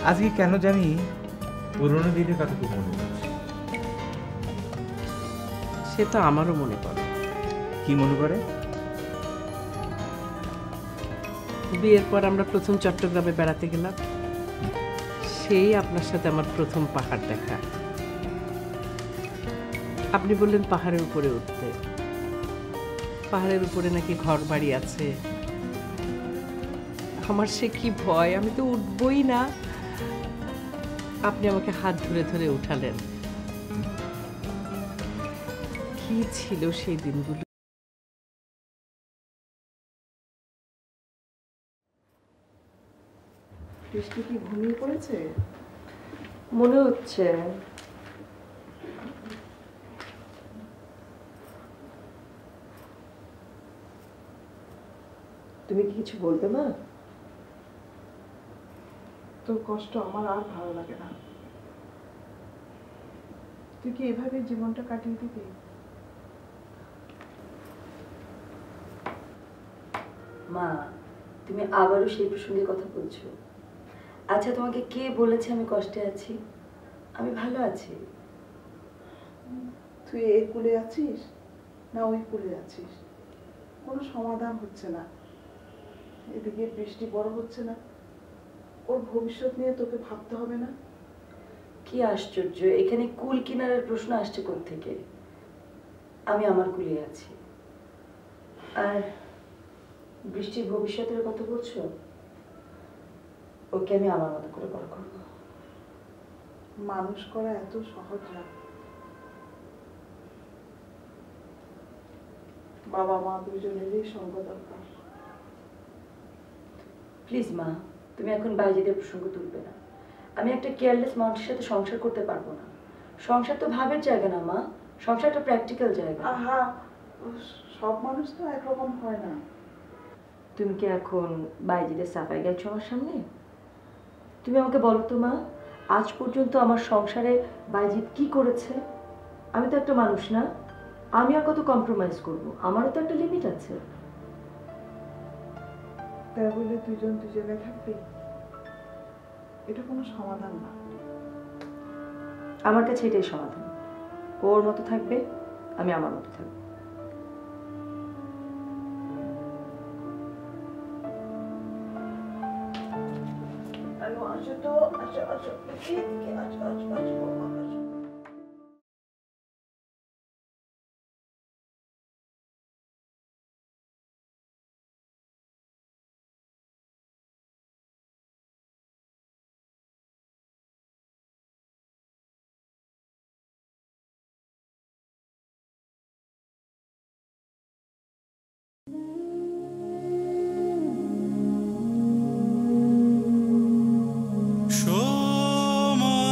আজকে কেন জানি পুরোনো দিনের কথা খুব মনে পড়ছে। সে তো আমারও মনে পড়ে। কি মনে পড়ে? বিয়ের পর আমরা প্রথম চট্টগ্রামে বেড়াতে গেলাম, সেই আপনার সাথে আমার প্রথম পাহাড় দেখা। আপনি বললেন পাহাড়ের উপরে উঠতে, পাহাড়ের উপরে নাকি ঘর বাড়ি আছে। আমার সে কি ভয়, আমি তো উঠবই না। আপনি আমাকে হাত ধরে ধরে উঠালেন। কি ছিল সেই দিনগুলো। বৃষ্টি কি ঘুমিয়ে পড়েছে? মনে হচ্ছে। তুমি কি কিছু বলবে মা? তোর কষ্ট আমার আর ভালো লাগে না। তুই কি এভাবে জীবনটা কাটিয়ে দিবি? মা, তুমি আবারও সেই প্রসঙ্গে কথা বলছো। আচ্ছা, তোমাকে কে বলেছে আমি কষ্টে আছি? আমি ভালো আছি। তুই এই কুলে আছিস না ওই কুলে আছিস, কোনো সমাধান হচ্ছে না। এদিকে বৃষ্টি বড় হচ্ছে না, ওর ভবিষ্যৎ নিয়ে তোকে ভাবতে হবে না? কি আশ্চর্য, এখানে কুল কিনারের প্রশ্ন আসছে কোত্থেকে? আমি আমার কুলে আছি। আর বৃষ্টির ভবিষ্যতের কথা বলছো? ওকে আমি আমার মতো করে বড় করব। মানুষ করা এত সহজ না। বাবা মা দুজনেরই সঙ্গ দরকার। প্লিজ মা, তুমি এখন বাইরের প্রসঙ্গ তুলবে না। আমি একটা কেয়ারলেস মানুষের সাথে সংসার করতে পারবো না। সংসার তো ভাবের জায়গা না মা, সংসারটা প্র্যাকটিক্যাল জায়গা। আহা, সব মানুষ তো একরকম হয় না। তুমি কি এখন বাইজিদের সাফাই গাইছো আমার সামনে? তুমি আমাকে বলো তো মা, আজ পর্যন্ত আমার সংসারে বাইজিদ কি করেছে? আমি তো একটা মানুষ না, আমি আর কত কম্প্রোমাইজ করব? আমারও তো একটা লিমিট আছে। তাই বলে দুজন দুজনে থাকবি, এটা কোনো সমাধান না। আমার কাছে এটাই সমাধান। ওর মতো থাকবে, আমি আমার মতো থাকবো। সময়ে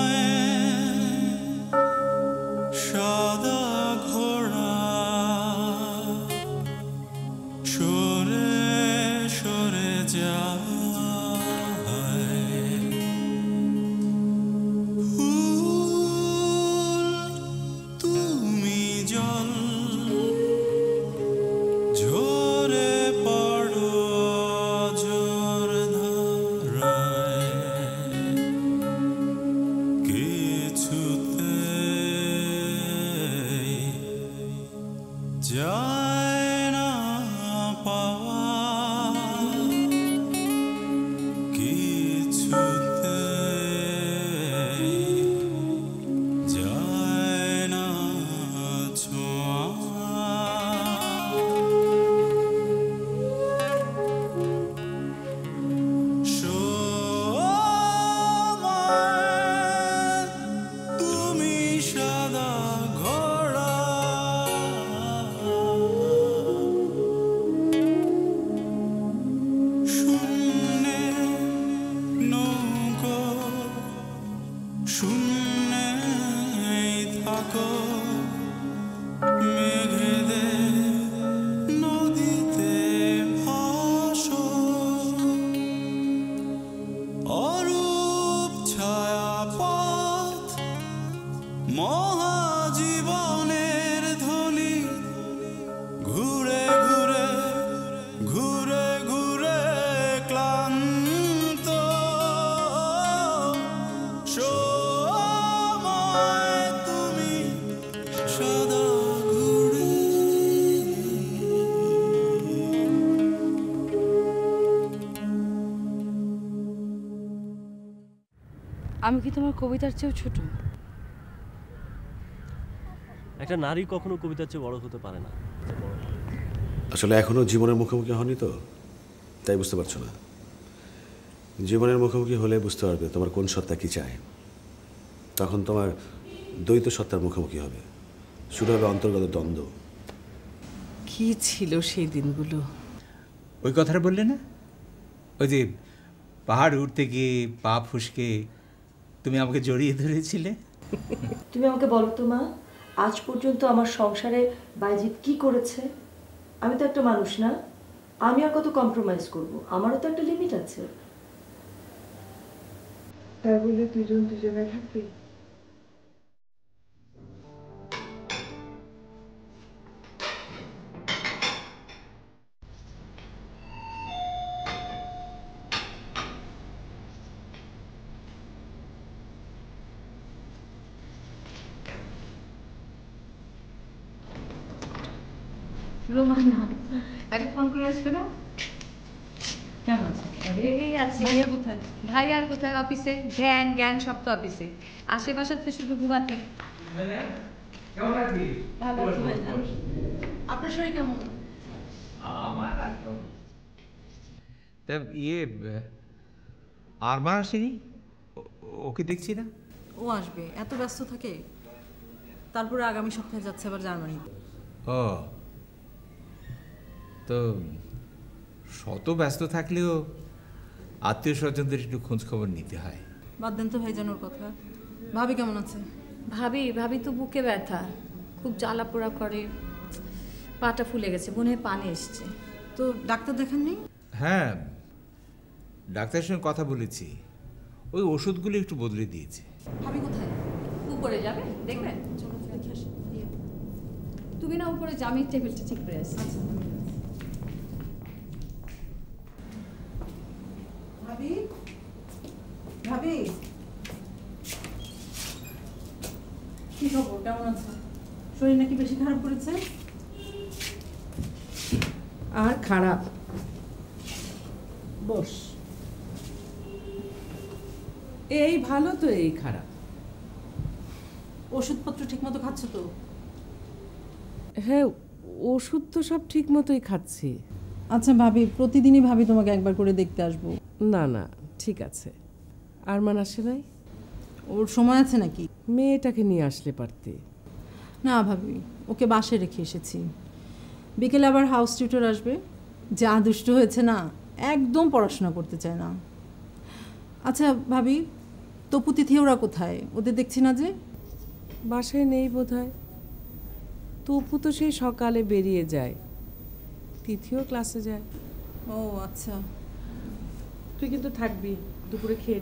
থাকো মেঘেদের নদীতে ভাসো অরূপ ছায়াপথ মহাজীবনের ধলি ঘুরে ঘুরে ঘুরে ঘুরে ক্লান্ত সময় তুমি সদা ঘুরে আমি কি তোমার কবিতার চেয়েও ছোট? একটা নারী কখনো কবিতার চেয়ে বড় হতে পারে না। আসলে এখনো জীবনের মুখোমুখি হয়নি তো, তাই বুঝতে পারছো না। জীবনের মুখোমুখি হলে বুঝতে পারবে তোমার কোন সত্তা কি চায়। তখন তোমার দ্বৈত সত্তার মুখোমুখি হবে, শুরু হবে অন্তর্গত দ্বন্দ্ব। কি ছিল সেই দিনগুলো? ওই কথাটা বললে না, ওই যে পাহাড় উঠতে গিয়ে পা ফুসকে তুমি আমাকে জড়িয়ে ধরেছিলে। তুমি আমাকে বলো তো মা, আজ পর্যন্ত আমার সংসারে বাইজিৎ কি করেছে? আমি তো একটা মানুষ না, আমি আর কত কম্প্রোমাইজ করব? আমারও তো একটা লিমিট আছে। তাই বলে দুজন দুজনে থাকবি? রোমানা একটা ফোন করে আসবে না? কেমন আছে? এই আছে। ভাইয়া কোথায়? ভাই আর কোথায়? অফিসে। জ্ঞান জ্ঞান সব তো অফিসে। আশেপাশে শুধু ঘুমাতে। কেমন আছিস? ভালো আছি ভাইয়া। আপনার শরীর কেমন? আমার একদম। তা আরমান আসেনি? ওকে দেখছি না। ও আসবে, এত ব্যস্ত থাকে। তারপরে আগামী সপ্তাহে যাচ্ছে আবার জার্মানি। ও তো শত ব্যস্ত থাকলেও আত্মীয় স্বজনদের একটু খোঁজ খবর নিতে হয়। বাদ দেন তো ভাইজানোর কথা। ভাবি কেমন আছে? ভাবি তো বুকে ব্যথা, খুব জ্বালা পোড়া করে, পাটা ফুলে গেছে, মনে হয় পানি এসছে। তো ডাক্তার দেখাননি? হ্যাঁ, ডাক্তারের সঙ্গে কথা বলেছি, ওই ওষুধগুলো একটু বদলে দিয়েছে। ভাবি কোথায়? উপরে যাবে দেখবেন? চলো দেখে আসি। তুমি না উপরে জামির টেবিলটা ঠিক করে আসি। আচ্ছা ভাবি, ভাবি কি খবর, কেমন আছো? শরীর নাকি বেশি খারাপ করেছে? আর খারাপ? বস। এই ভালো তো এই খারাপ। ওষুধপত্র ঠিক মতো খাচ্ছ তো? হ্যাঁ, ওষুধ তো সব ঠিক মতোই খাচ্ছি। আচ্ছা ভাবি, প্রতিদিনই ভাবি তোমাকে একবার করে দেখতে আসবো। না না, ঠিক আছে। আরমান আসে নাই? ওর সময় আছে নাকি? মেয়েটাকে নিয়ে আসলে পারতে। না ভাবি, ওকে বাসায় রেখে এসেছি। বিকেলে আবার হাউস টিউটর আসবে, যা দুষ্ট হয়েছে না, একদম পড়াশোনা করতে চায় না। আচ্ছা ভাবি, তপু তিথি ওরা কোথায়? ওদের দেখছি না যে। বাসায় নেই বোধহয়। তপু তো সেই সকালে বেরিয়ে যায়, তিথিও ক্লাসে যায়। ও আচ্ছা। তুই কিন্তু থাকবি, দুপুরে খেয়ে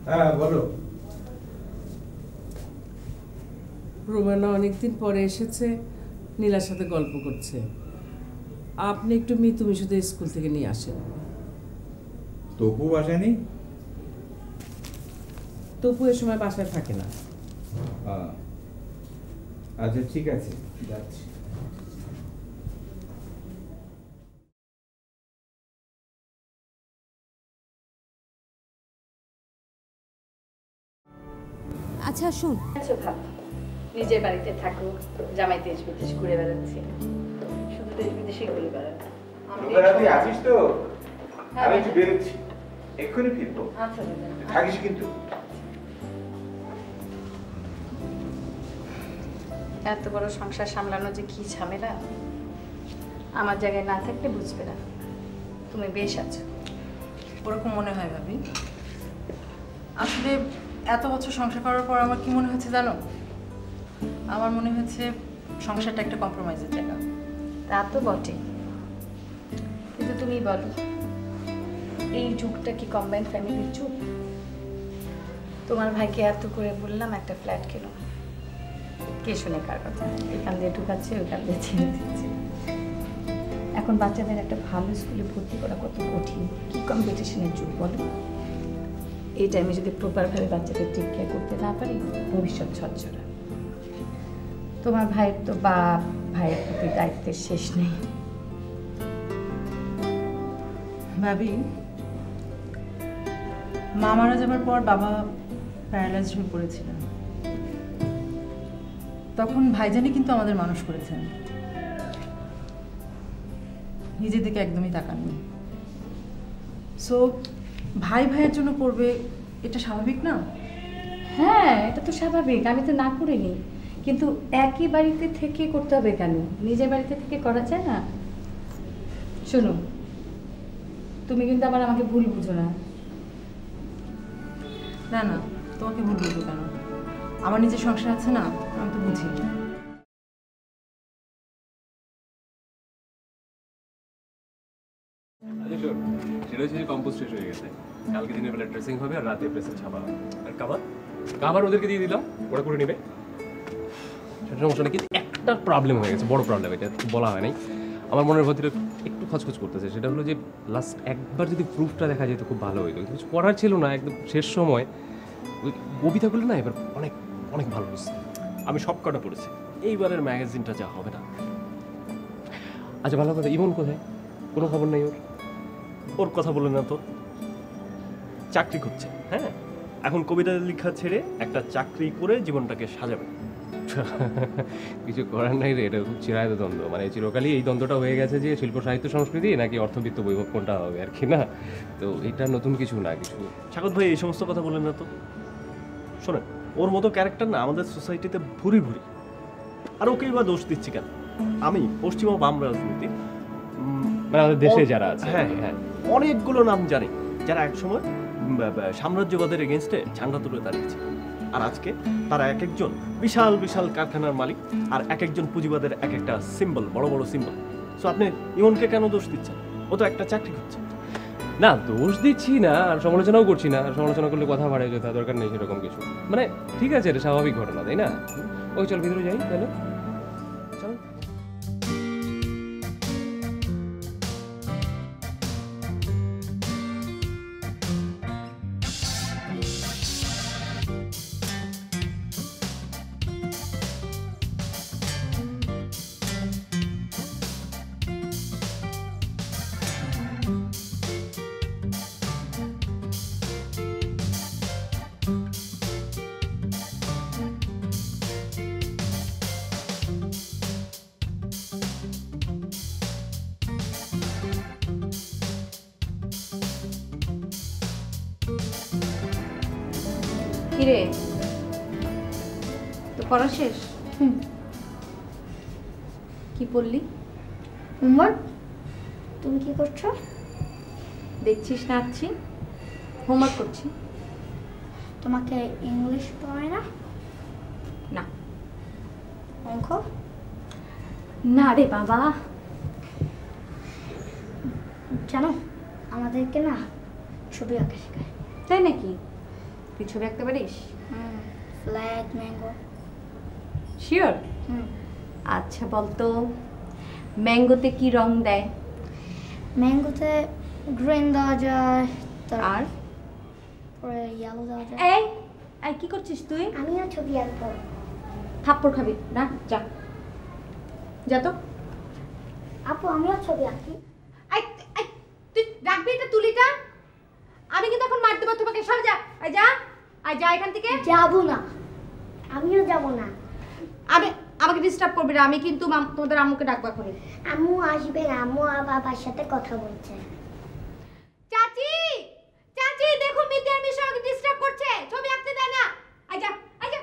হ্যাঁ বলো। রোমানা অনেকদিন পরে এসেছে, নীলার সাথে গল্প করছে। আপনি একটু তুমি শুধু স্কুল থেকে নিয়ে আসেন। তপু আসেনি? তপু এ সময় বাসায় থাকে না। আচ্ছা ঠিক আছে, যাচ্ছি। আচ্ছা শুন, আচ্ছা ভাব, নিজের বাড়িতে থাকো, জামাই দেশ বিদেশ ঘুরে বেড়াচ্ছে, শুধু দেশ বিদেশে ঘুরে বেড়াবে। তুই আছিস তো? আমি একটু বেরোচ্ছি, এক্ষুনি ফিরবো। আচ্ছা থাকিস কিন্তু। এত বড় সংসার সামলানো যে কি ঝামেলা। আমার জায়গায় না থাকলে বুঝবে না। তুমি বেশ আছো। ওরকম মনে হয় ভাবি। আসলে এত বছর সংসার করার পর আমার কি মনে হচ্ছে জানো? আমার মনে হচ্ছে সংসারটা একটা কম্প্রোমাইজের জায়গা। তা তো বটে, কিন্তু তুমি বলো, এই যুগটা কি কম্বাইন্ড ফ্যামিলির যুগ? তোমার ভাইকে এত করে বললাম একটা ফ্ল্যাট কেন, কে শুনে কার কথা? এখান দিয়ে ঢুকাচ্ছে, ওইখান দিয়ে ছেড়ে দিচ্ছে। এখন বাচ্চাদের একটা ভালো স্কুলে ভর্তি করা কত কঠিন, কি কম্পিটিশনের যুগ বলো। এই টাইমে যদি প্রপারভাবে বাচ্চাদের টেক কেয়ার করতে না পারি, ভবিষ্যৎ ঝরঝরা। তোমার ভাইয়ের তো বাপ, ভাইয়ের প্রতি দায়িত্বের শেষ নেই। ভাবি, মা মারা যাবার পর বাবা প্যারালাইজড হয়ে পড়েছিলেন। তখন ভাইজানি কিন্তু আমাদের মানুষ করেছেন, নিজের দিকে একদমই তাকাননি। সো ভাই ভাইয়ের জন্য করবে, এটা স্বাভাবিক না? হ্যাঁ, এটা তো স্বাভাবিক, আমি তো না করিনি। কিন্তু একই বাড়িতে থেকে করতে হবে কেন? নিজের বাড়িতে থেকে করা যায় না? শোনো, তুমি কিন্তু আবার আমাকে ভুল বুঝো না। না না, তোমাকে ভুল বুঝবো কেন? আমার নিজের সংসার আছে না, আমি তো বুঝি। সেটা হচ্ছে যে কম্পোস্ট শেষ হয়ে গেছে, কালকে দিনের বেলা ড্রেসিং হবে আর রাতে প্রেসে ছাপা হবে। আর কাবার ওদেরকে দিয়ে দিলাম, ওরা করে নেবে, সেটা সমস্যা নেই। কিন্তু একটা প্রবলেম হয়ে গেছে, বড় প্রবলেম, এটা বলা হয় নাই। আমার মনের ভিতরে একটু খচখচ করতেছে। সেটা হলো যে লাস্ট একবার যদি প্রুফটা দেখা যেত খুব ভালো হইতো, কিছু করার ছিল না। একদম শেষ সময় ওই কবিতাগুলো না এবার অনেক অনেক ভালো হয়েছে। আমি সব কটা পড়েছি। এইবারের ম্যাগাজিনটা যা হবে না। আচ্ছা ভালো কথা, ইমন কোথায়? কোনো খবর নেই ওর? ওর কথা বলে না তো, চাকরি করছে। হ্যাঁ, এখন কবিতা লেখা ছেড়ে একটা চাকরি করে জীবনটাকে সাজাবে। কিছু করার নাই রে, এটা খুব চিরায়ত দ্বন্দ্ব। মানে চিরকালই এই দ্বন্দ্বটা হয়ে গেছে যে শিল্প সাহিত্য সংস্কৃতি নাকি অর্থবিত্ত বৈভব কোনটা হবে আর কি, না? তো এটা নতুন কিছু না। কিছু স্বাগত ভাই এই সমস্ত কথা বলেন না তো। শোনেন, ওর মতো ক্যারেক্টার না আমাদের সোসাইটিতে ভুরি ভুরি। আর ওকেই বা দোষ দিচ্ছি কেন? আমি পশ্চিমা বাম রাজনীতির মানে আমাদের দেশে যারা আছে, হ্যাঁ হ্যাঁ, অনেকগুলো নাম জানি যারা একসময় সাম্রাজ্যবাদের এগেনস্টে ঝান্ডা তুলে দাঁড়িয়েছে। আর আজকে তারা এক একজন বিশাল বিশাল কারখানার মালিক, আর এক একজন পুঁজিবাদের এক একটা সিম্বল, বড় বড় সিম্বল। সো আপনি ইমনকে কেন দোষ দিচ্ছেন? ও তো একটা চাকরি করছে। না, দোষ দিচ্ছি না, আর সমালোচনাও করছি না। আর সমালোচনা করলে কথা বাড়ে যেতে দরকার নেই সেরকম কিছু। মানে ঠিক আছে, এটা স্বাভাবিক ঘটনা, তাই না? ওই চল ভিতরে যাই তাহলে। চল। কিরে, তো পড়া শেষ? কি পড়লি? হোমওয়ার্ক। তুমি কি করছো? দেখছিস না? আছি, হোমওয়ার্ক করছি। তোমাকে ইংলিশ পড়ায় না? না। অঙ্ক? না রে বাবা। জানো, আমাদেরকে না ছবি আঁকা শেখায়। তাই নাকি? তুই ছবি আঁকতে পারিস? Flag, mango. শিওর? আচ্ছা বলতো, ম্যাঙ্গোতে কি রং দেয়? ম্যাঙ্গোতে গ্রিন দেওয়া যায়, আর পরে ইয়েলো দেওয়া যায়। এই এই কি করছিস তুই? আমিও ছবি আঁকবো। থাপ্পড় খাবি না, যা যা তো। আপু, আমিও ছবি আঁকি। তুই রাখবি এটা তুলিটা? আমি কিন্তু এখন মার দেবো তোমাকে। সব যা, আয় যা, আয় যা এখান থেকে। যাবো না, আমিও যাবো না। আমাকে ডিস্টার্ব করবি না। আমি কিন্তু তোমাদের আম্মুকে ডাকবো এখনই। আম্মু আসবে না, আম্মু আর বাবার সাথে কথা বলছে। চাচি, চাচি দেখো মিতি আর মিশা আমাকে ডিস্টার্ব করছে, ছবি আঁকতে দেয় না। আয় যা, আয় যা।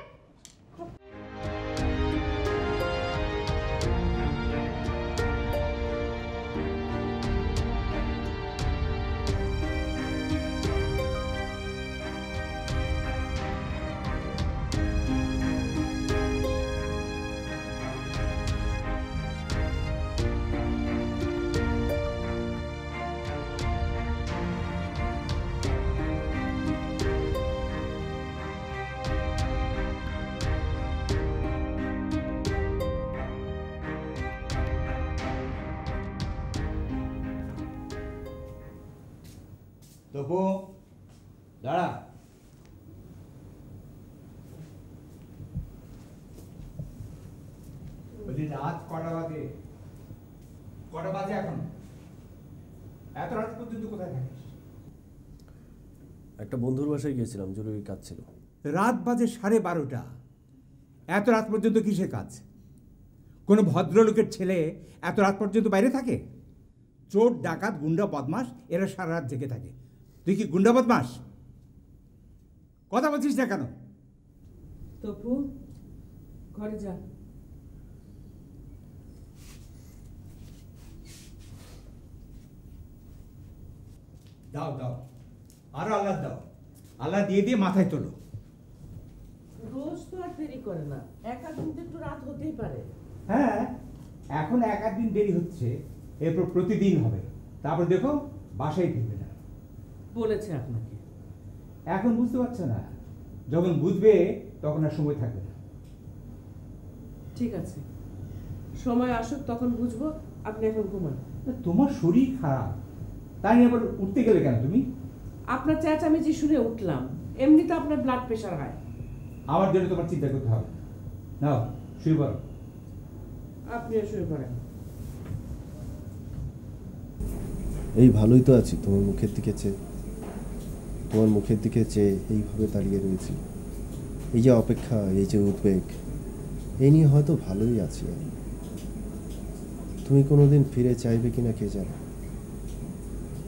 তপু দাঁড়া। বলছি রাত কটা বাজে? কটা বাজে এখন? এত রাত পর্যন্ত কোথায় থাকিস? একটা বন্ধুর বাসায় গিয়েছিলাম, জরুরি কাজ ছিল। রাত বাজে 12:30। এত রাত পর্যন্ত কিসের কাজ? কোনো ভদ্রলোকের ছেলে এত রাত পর্যন্ত বাইরে থাকে? চোর, ডাকাত, গুন্ডা, বদমাস এরা সারা রাত জেগে থাকে। তুই কি গুন্ডা বদমাস? কথা বলছিস না কেন? তপু ঘরে যা। দাও দাও, আরো আল্লাহ দাও। আল্লাহ দিয়ে দিয়ে মাথায় তোলো। রোজ তো আর দেরি করে না, এক আধ দিন তো একটু রাত হতেই পারে। হ্যাঁ, এখন এক আধ দিন দেরি হচ্ছে, এরপর প্রতিদিন হবে। তারপর দেখো বাসায় ফিরবে না। বলেছে আপনাকে? এখন বুঝতে পারছো না, যখন বুঝবে তখন আর সময় থাকবে না। ঠিক আছে, সময় আসুক তখন বুঝবো। আপনি এখন ঘুমান। তোমার শরীর খারাপ, তাই আবার উঠতে গেলে কেন তুমি? আপনার চেঁচামেচি শুনে উঠলাম। এমনি তো আপনার ব্লাড প্রেশার হয়। আমার জন্য তোমার চিন্তা করতে হবে। নাও শুয়ে পড়ো। আপনিও শুয়ে পড়েন। এই ভালোই তো আছি, তোমার মুখের দিকে চেয়ে। তোমার মুখের দিকে চেয়ে এইভাবে দাঁড়িয়ে রয়েছি। এই যে অপেক্ষা, এই যে উদ্বেগ, এই নিয়ে হয়তো ভালোই আছি আমি। তুমি কোনোদিন ফিরে চাইবে কিনা কে জানে,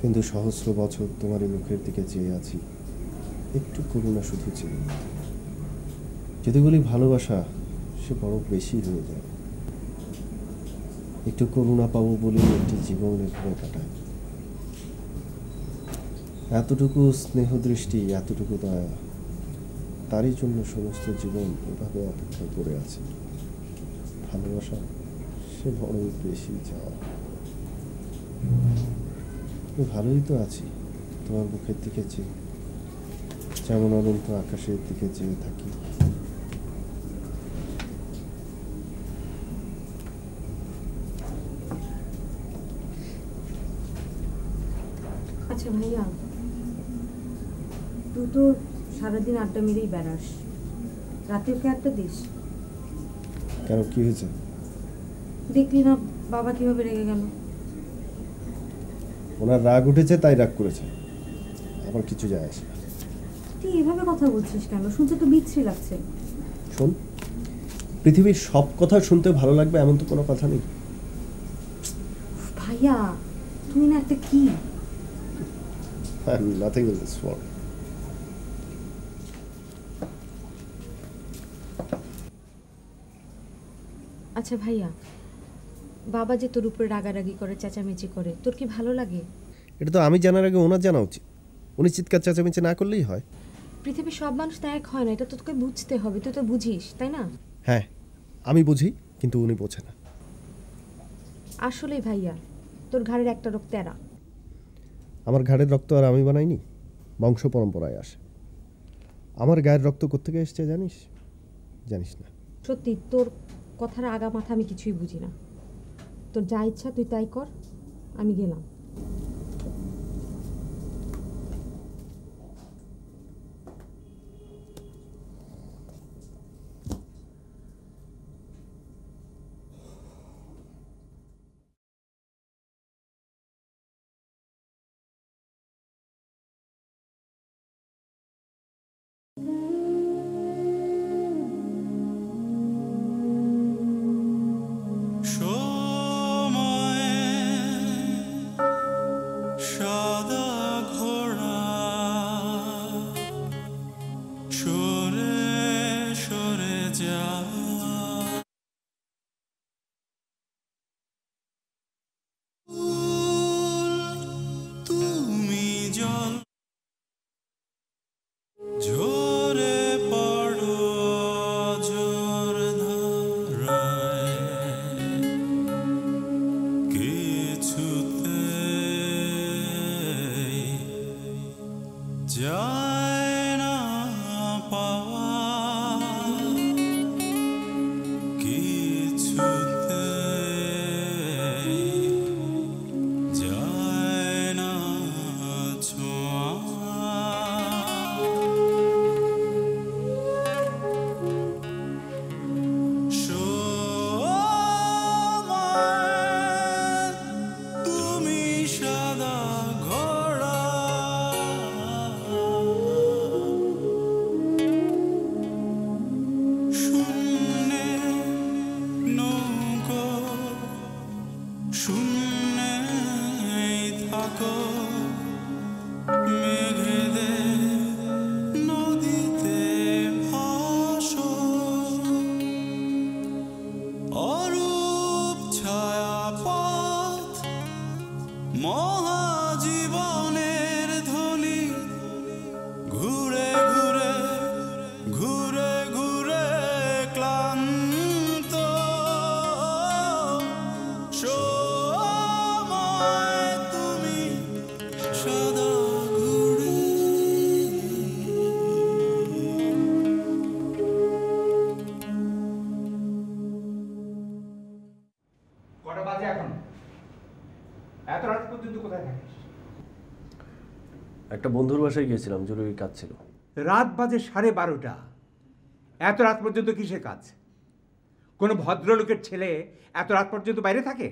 কিন্তু সহস্র বছর তোমার এই মুখের দিকে চেয়ে আছি। একটু করুণা শুধু চেয়ে। যদি বলি ভালোবাসা, সে বড় বেশি হয়ে যায়। একটু করুণা পাবো বলেই একটি জীবন এভাবে কাটায়। এতটুকু স্নেহ দৃষ্টি, এতটুকু দয়া, তারই জন্য সমস্ত জীবন এভাবে অপেক্ষা করে আছে। ভালোবাসা সে বড়ই বেশি চাওয়া। ভালোই তো আছি তোমার মুখের দিকে চেয়ে, যেমন অনন্ত আকাশের দিকে চেয়ে থাকি। আচ্ছা ভাইয়া, তুই তো সারাদিন আড্ডা মেরেই বেড়াস, রাতেও কি আড্ডা দিস? কেন, কি হয়েছে? দেখলি না বাবা কিভাবে রেগে গেল? ওনার রাগ উঠেছে তাই রাগ করেছে, আমার কিছু যায় আসে না। তুই এভাবে কথা বলছিস কেন? শুনতে তো বিচ্ছিরি লাগছে। শোন, পৃথিবীর সব কথা শুনতে ভালো লাগবে এমন তো কোনো কথা নেই। ভাইয়া তুই না একটা কি? Nothing in this world. আচ্ছা ভাইয়া, বাবা যে তোর উপরে রাগারাগি করে, চেঁচামেচি করে, তোর কি ভালো লাগে? এটা তো আমি জানার আগে ওনার জানা উচিত। উনি চিৎকার চেঁচামেচি না করলেই হয়। পৃথিবীর সব মানুষ তো এক হয় না, এটা তো তোকে বুঝতে হবে। তুই তো বুঝিস, তাই না? হ্যাঁ, আমি বুঝি, কিন্তু উনি বোঝে না। আসলেই ভাইয়া, তোর ঘাড়ের একটা রোগ তেরা। আমার ঘাড়ের রক্ত আর আমি বানাইনি, বংশ পরম্পরায় আসে। আমার গায়ের রক্ত কোত্থেকে এসছে জানিস? জানিস না। সত্যি তোর কথার আগা মাথা আমি কিছুই বুঝি না। তোর যা ইচ্ছা তুই তাই কর, আমি গেলাম। সাদা ঘোড়া সরে সরে যা। তুমি জল ঝরে শূন্যেই থাকো মেঘেদের নদীতে ভাসো অরূপ ছায়াপথ মহাজীবনের ধ্বনি ঘুরে ঘুরে ঘুরে ঘুরে ক্লান্ত সময় তুমি সদা ঘুরে কটা বাজে এখন? এত রাত পর্যন্ত কোথায় থাকিস? একটা বন্ধুর বাসায় গিয়েছিলাম, জরুরি কাজ ছিল। রাত বাজে 12:30। এত রাত পর্যন্ত কিসের কাজ? কোনো ভদ্রলোকের ছেলে এত রাত পর্যন্ত বাইরে থাকে?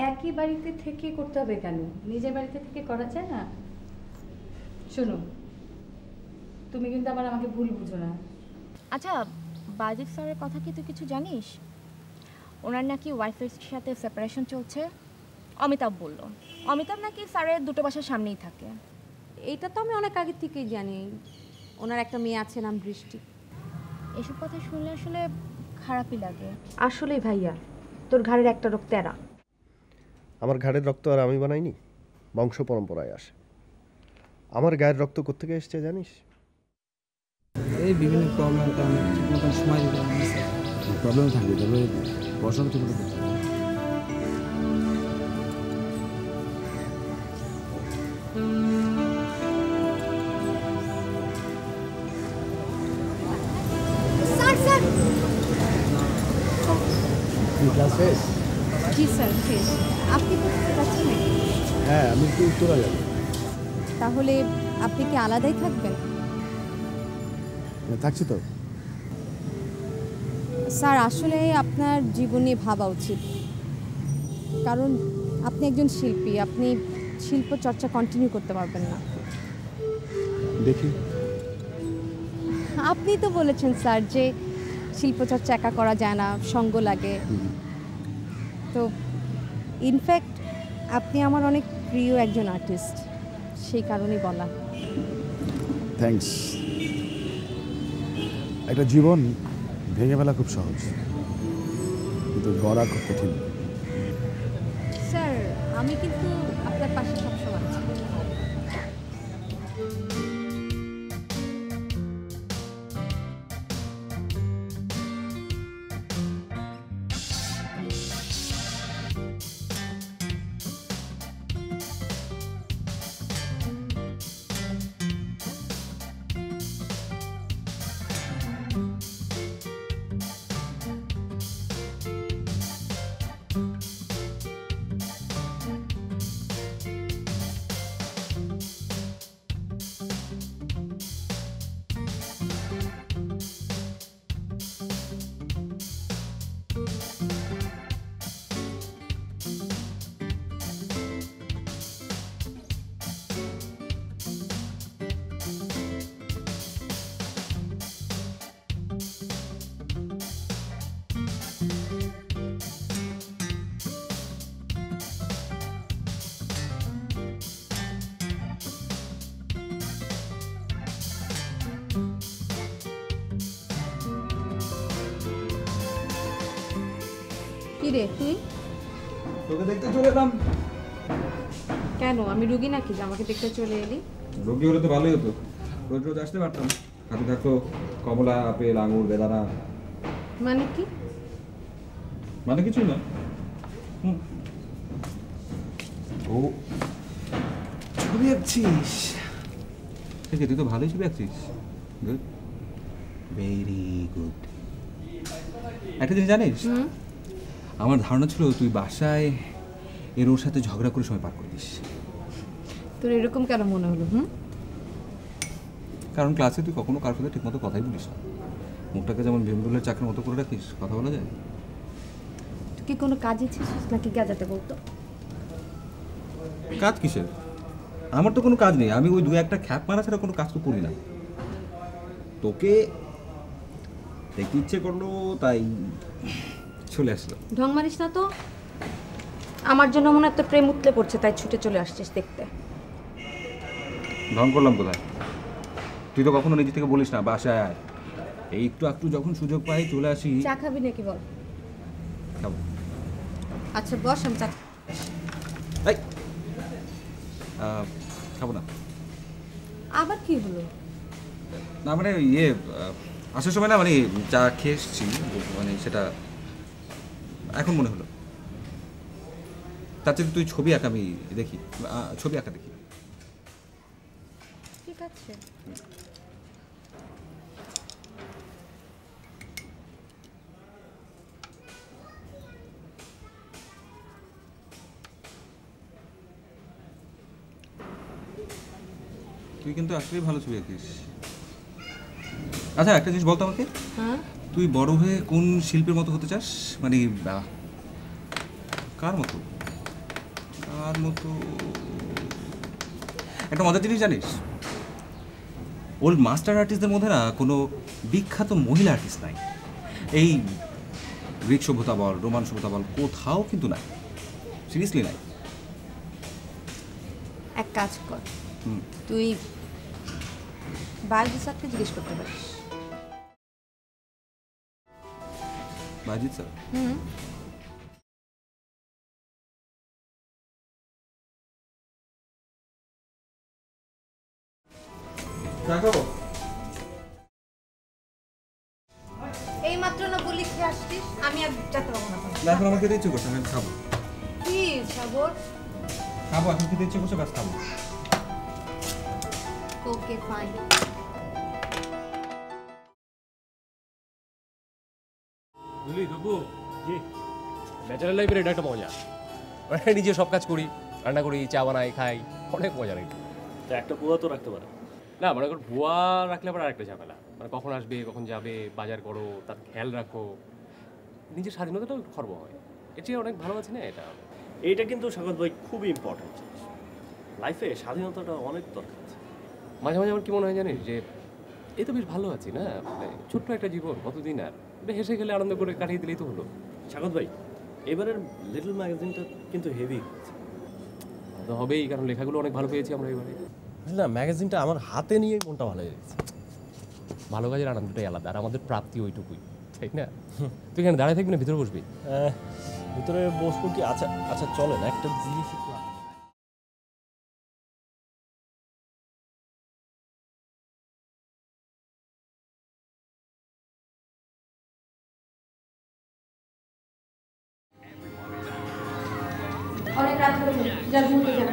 একই বাড়িতে থেকে করতে হবে কেন? নিজের বাড়িতে থেকে করা যায় না? শোনো, তুমি কিন্তু আবার আমাকে ভুল বুঝো না। আচ্ছা, বাজিদ স্যারের কথা কি তুই কিছু জানিস? ওনার নাকি ওয়াইফের সাথে সেপারেশন চলছে। অমিতাভ বলল, অমিতাভ নাকি স্যারের দুটো বাসার সামনেই থাকে। এইটা তো আমি অনেক আগে থেকেই জানি। ওনার একটা মেয়ে আছে, নাম বৃষ্টি। এসব কথা শুনলে আসলে খারাপই লাগে। আসলে ভাইয়া, তোর ঘাড়ের একটা রোগ তেরা। আমার ঘাড়ের রক্ত আর আমি বানাইনি, বংশ পরম্পরায় আসে। আমার গায়ের রক্ত কোত্থেকে এসছে জানিস? এই বিভিন্ন প্রবলেমের কারণে ঠিক মতন সময় দিতে পারি না স্যার। প্রবলেম থাকবে, তবে পড়াশোনা ঠিক মতো করতে হবে। স্যার স্যার ক্লাস শেষ? জি স্যার শেষ। আপনি কোথায় যাচ্ছেন নাকি? হ্যাঁ, আমি একটু উত্তরা যাব। তাহলে আপনি কি আলাদাই থাকবেন? থাকছি তো। স্যার আসলে আপনার জীবন নিয়ে ভাবা উচিত, কারণ আপনি একজন শিল্পী। আপনি শিল্প চর্চা কন্টিনিউ করতে পারবেন না। দেখি। আপনি তো বলেছেন স্যার যে শিল্প চর্চা একা করা যায় না, সঙ্গ লাগে। তো ইনফ্যাক্ট আপনি আমার অনেক প্রিয় একজন আর্টিস্ট, সেই কারণেই বলা। থ্যাঙ্কস। একটা জীবন ভেঙে ফেলা খুব সহজ, কিন্তু গড়া খুব কঠিন। স্যার আমি কিন্তু আপনার পাশে সবসময় আছি। কি রে তুই? তোকে দেখতে চলে এলাম। কেন, আমি রুগী নাকি যে আমাকে দেখতে চলে এলি? রোগী হলে তো ভালোই হতো, রোজ রোজ আসতে পারতাম। হাতে থাকতো কমলা, আপেল, আঙুর, বেদানা। মানে কি? মানে কিছুই না। ও ছবি আঁকছিস? ঠিক আছে, তুই তো ভালোই ছবি আঁকছিস। Good, very good. একটা জিনিস জানিস, আমার ধারণা ছিল তুই বাসায় ওর সাথে ঝগড়া করে সময় পার করে দিস। তোর এরকম কেন মনে হলো? কারণ ক্লাসে তুই কখনো কার সাথে ঠিকমতো কথাই বলিস না। মুখটাকে যেমন ভীমরুলের চাকরির মতো করে রাখিস, কথা বলা যায়। তুই কি কোনো কাজে ছিস নাকি গাজাতে বলতো? কাজ কিসের? আমার তো কোনো কাজ নেই। আমি ওই দু একটা খ্যাপ মারা ছাড়া কোনো কাজ তো করি না। তোকে দেখতে ইচ্ছে করলো তাই চলে আসলো। ঢং মারিস না তো। আমার জন্য মনে হয় তোর প্রেম উতলে পড়ছে, তাই ছুটে চলে আসছিস দেখতে। ঢং করলাম কোথায়? তুই তো কখনো নিজে থেকে বলিস না বাসায় আয়, এই একটু একটু যখন সুযোগ পাই চলে আসি। চা খাবি নাকি বল? খাবো। আচ্ছা বস, আমি চা খাবো না। আবার কি হলো? না মানে আসার সময় না মানে চা খেয়ে এসেছি, মানে সেটা এখন মনে হলো। তার চেয়ে তুই ছবি আঁকা আমি দেখি, ছবি আঁকা দেখি। ঠিক আছে। তুই কিন্তু আসলেই ভালো ছবি আঁকিস। আচ্ছা একটা জিনিস বলতো আমাকে, তুই বড় হয়ে কোন শিল্পীর মতো হতে চাস? মানে কার মতো? কার মতো? একটা মজার জিনিস জানিস, ওল্ড মাস্টার আর্টিস্টদের মধ্যে না কোনো বিখ্যাত মহিলা আর্টিস্ট নাই। এই গ্রিক সভ্যতা বল, রোমান সভ্যতা বল, কোথাও কিন্তু নাই, সিরিয়াসলি নাই। এক কাজ কর, তুই বায়োলজি স্যারকে জিজ্ঞেস করতে পারিস। বাজিত স্যার? এই মাত্র না বলি খেয়ে আসছিস, আমি আর যেতে পারবো না। এখন আমার খেতে ইচ্ছে করছে, আমি খাবো। কি সাগর? খাবো, এখন খেতে ইচ্ছে করছে, ব্যাস খাবো। Okay fine. বুঝলি তবু জি ব্যাচেলার লাইফের এটা একটা মজা, নিজে সব কাজ করি, রান্না করি, চা বানাই, খাই, অনেক মজা লাগে। তা একটা বুয়া তো রাখতে পারে না, মনে করো ভুয়া রাখলে আবার আরেকটা ঝামেলা, মানে কখন আসবে, কখন যাবে, বাজার করো, তার খেয়াল রাখো, নিজের স্বাধীনতাটাও একটু খর্ব হয়। এর চেয়ে অনেক ভালো আছে না এটা? এইটা কিন্তু স্বাগত ভাই খুবই ইম্পর্টেন্ট জিনিস, লাইফে স্বাধীনতাটা অনেক দরকার আছে। মাঝে মাঝে আমার কি মনে হয় জানিস, যে এই তো বেশ ভালো আছি না, মানে ছোট্ট একটা জীবন, কতদিন আর হেসে গেলে আনন্দ করে কাটিয়ে দিলেই তো হলো। স্বাগত ভাই এবারের লিটল ম্যাগাজিনটা কিন্তু হেভি তো হবেই, কারণ লেখাগুলো অনেক ভালো পেয়েছি আমরা এবারে। না ম্যাগাজিনটা আমার হাতে নিয়ে মনটা ভালো হয়ে গেছে। ভালো কাজের আনন্দটাই আলাদা, আর আমাদের প্রাপ্তি ওইটুকুই, তাই না? তুই এখানে দাঁড়ায় থাকবি না, ভিতরে বসবি? ভিতরে বসবো কি? আচ্ছা আচ্ছা চলেন একটা জিনিস অনেক রাত হয়েছে, যা ঘুমতে যা।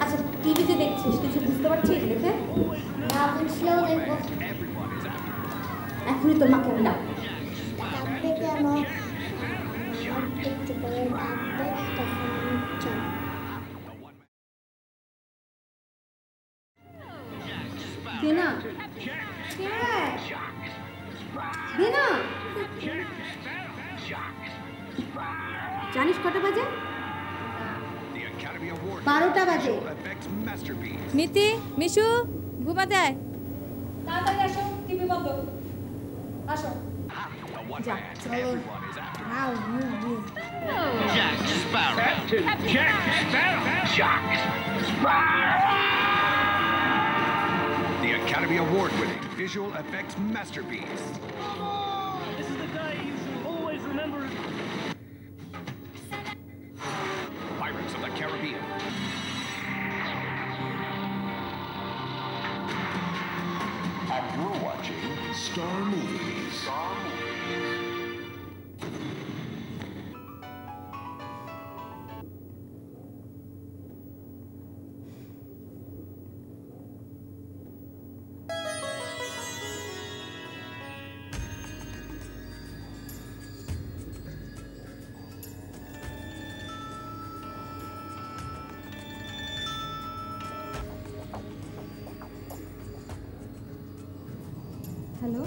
আচ্ছা টিভিতে দেখছিস, কিছু বুঝতে পারছিস দেখে? এখনই তোর মাকে আমি ডাক। দেনা দেনা, জানিস কটা বাজে? 12টা বাজে। মিতি, মিশু, ঘুমা দেয়। তাড়াতাড়ি আসো, টিভি বন্ধ। আসো। যা চলো। নাও Jack Sparrow. Captain Jack Sparrow. Jack Sparrow. The Academy Award-winning visual effects masterpiece. This is the day you should always remember. Pirates of the Caribbean. And you're watching Star Movies. Star Movies. Hello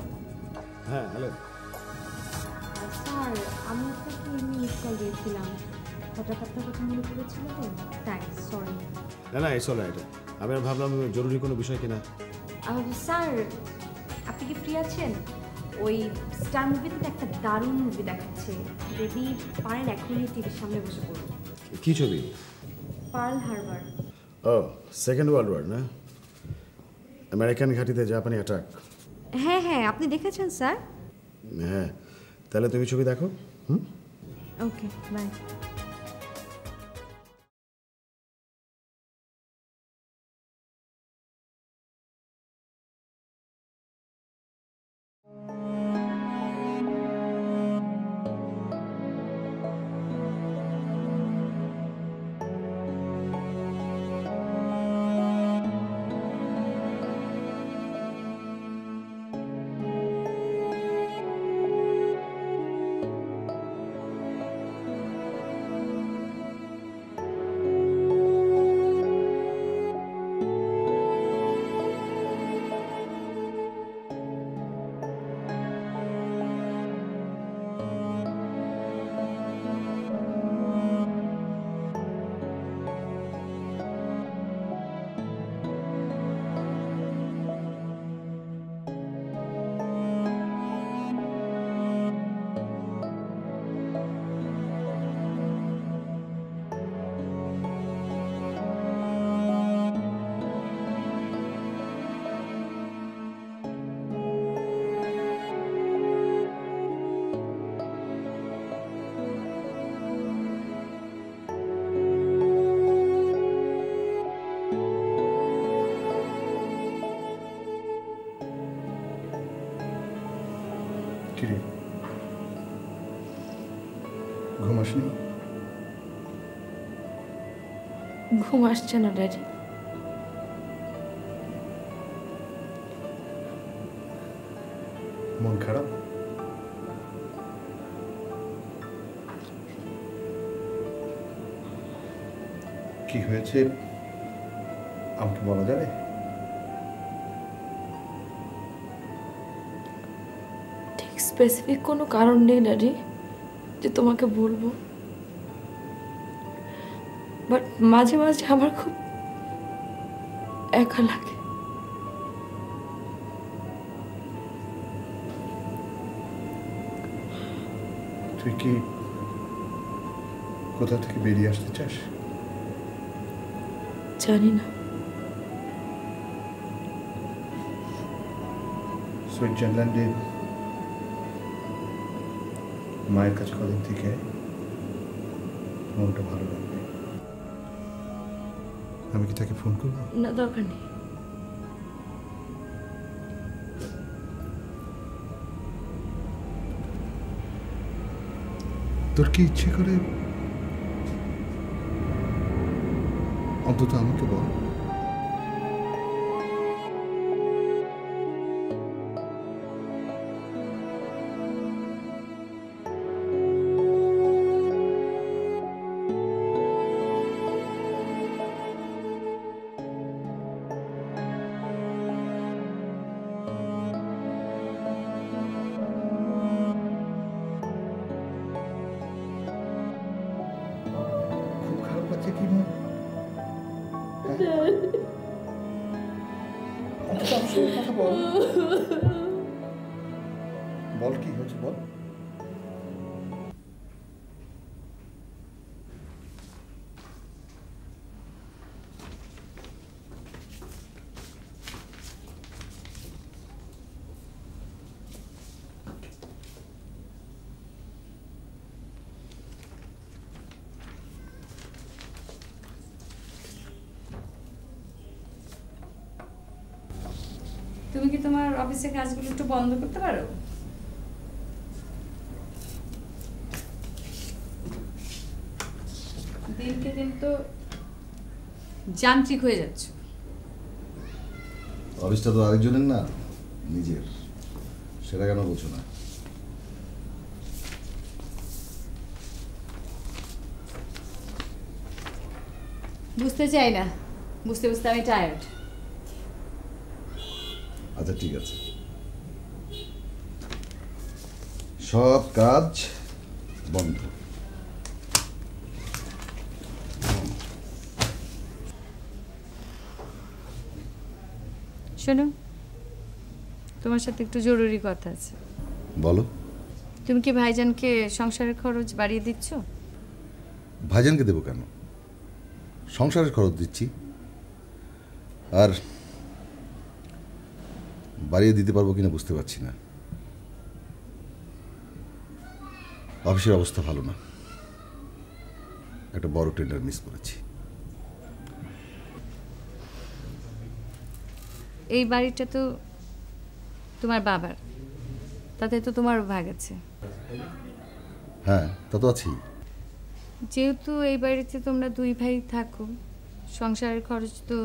হ্যাঁ hello sir, আমি আপনাকে এমনি miss call দিয়েছিলাম, হঠাৎ আপনার কথা মনে পড়েছিল তো, তাই সরি। না না এসো না, এটা আমি আর ভাবলাম জরুরি কোনো বিষয় কিনা। স্যার আপনি কি ফ্রি আছেন? ওই স্টার মুভিতে একটা দারুণ মুভি দেখাচ্ছে, যদি পারেন এখনই টিভির সামনে বসে পড়ুন। কি ছবি? Pearl Harbor. ও সেকেন্ড ওয়ার্ল্ড ওয়ার না? আমেরিকান ঘাঁটিতে জাপানি অ্যাটাক। হ্যাঁ হ্যাঁ, আপনি দেখেছেন স্যার? হ্যাঁ, তাহলে তুমি ছবি দেখো। হুম, ওকে, বাই। কিরে ঘুম আসেনি? ঘুম আসছে না ড্যাডি। মন খারাপ? কি হয়েছে আমাকে বলা যাবে? ঠিক স্পেসিফিক কোনো কারণ নেই ড্যাডি যে তোমাকে বলবো, বাট মাঝে মাঝে আমার খুব একা লাগে। তুই কি কোথা থেকে বেরিয়ে আসতে চাস? জানি না। সুইজারল্যান্ডে মায়ের কাছে কদিন থেকে মনটা ভালো লাগবে। আমি কি তাকে ফোন করবো? না, দরকার নেই। তোর কি ইচ্ছে করে অন্তত আমাকে বল। খুব খারাপ লাগছে কি মন? অন্তত আমার সঙ্গে কথা বল। বল কি হয়েছে বল। তুমি কি তোমার অফিসের কাজগুলো একটু বন্ধ করতে পারো? দিনকে দিন তো যান্ত্রিক হয়ে যাচ্ছে। অফিসটা তো আরেকজনের না, নিজের। সেটা কেন বলছো না? বুঝতে চাই না, বুঝতে বুঝতে আমি টায়ার্ড। আচ্ছা ঠিক আছে, সব কাজ বন্ধ। শোনো, তোমার সাথে একটু জরুরি কথা আছে। বলো। তুমি কি ভাইজানকে সংসারের খরচ বাড়িয়ে দিচ্ছ? ভাইজানকে দেবো কেন? সংসারের খরচ দিচ্ছি, আর বাড়িয়ে দিতে পারবো কিনা বুঝতে পারছি না। অফিসের অবস্থা ভালো না, একটা বড় টেন্ডার মিস করেছি। এই বাড়িটা তো তোমার বাবার, তাতে তো তোমারও ভাগ আছে। হ্যাঁ, তা তো আছি। যেহেতু এই বাড়িতে তোমরা দুই ভাই থাকো, সংসারের খরচ তো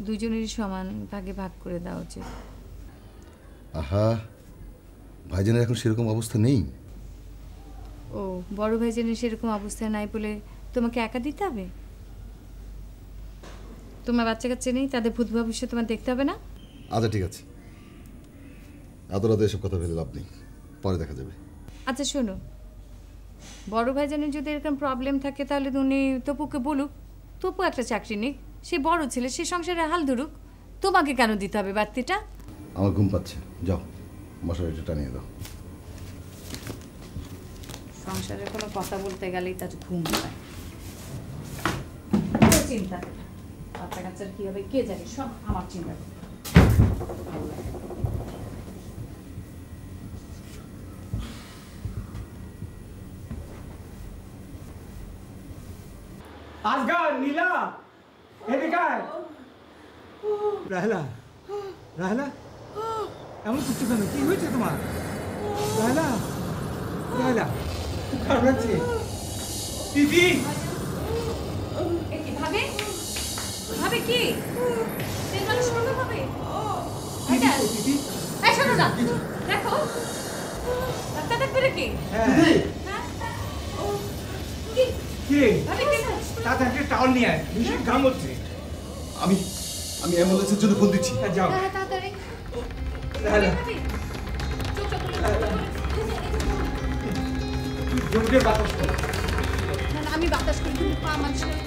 দুজনেরই সমান ভাগে ভাগ করে দেওয়া উচিত। আহা, ভাইজানের এখন সেরকম অবস্থা নেই। ও, বড় ভাইজানের সেরকম অবস্থা নাই বলে তোমাকে একা দিতে হবে? তোমার বাচ্চা কাচ্চা নেই, তাদের ভূত ভবিষ্যৎ তোমার দেখতে হবে না? আচ্ছা ঠিক আছে, এত রাতে এসব কথা ভেবে লাভ নেই, পরে দেখা যাবে। আচ্ছা শোনো, বড় ভাইজানের যদি এরকম প্রবলেম থাকে তাহলে উনি তপুকে বলুক, তপু একটা চাকরি নিক, সে বড় ছেলে, সে সংসারে হাল ধরুক। তোমাকে কেন দিতে হবে বাড়তিটা? আমার ঘুম পাচ্ছে, যাও মশারিটা টানিয়ে দাও। সংসারের কোনো কথা বলতে গেলেই তার ঘুম পায়। চিন্তা বাচ্চা কাচ্চার কি হবে কে জানে, সব আমার চিন্তা। আজগার, নীলা, এদিকে আয়। রাহেলা, রাহেলা, এমন করছো কেন? কি হয়েছে তোমার? রাহেলা, রাহেলা, খুব খারাপ লাগছে। দিদি, ভাবে ভাবে কি শুনবে ভাবে? দিদি, এই শোনো না, দেখো ডাক্তার দেখবে নাকি? তাড়াতাড়ি টাওয়াল নিয়ে আয়, ভীষণ ঘাম হচ্ছে। আমি অ্যাম্বুলেন্সের জন্য ফোন দিচ্ছি। যাও। তাড়াতাড়ি। জোরে বাতাস করো। আমি বাতাস করি, তুমি পা মালিশ করো।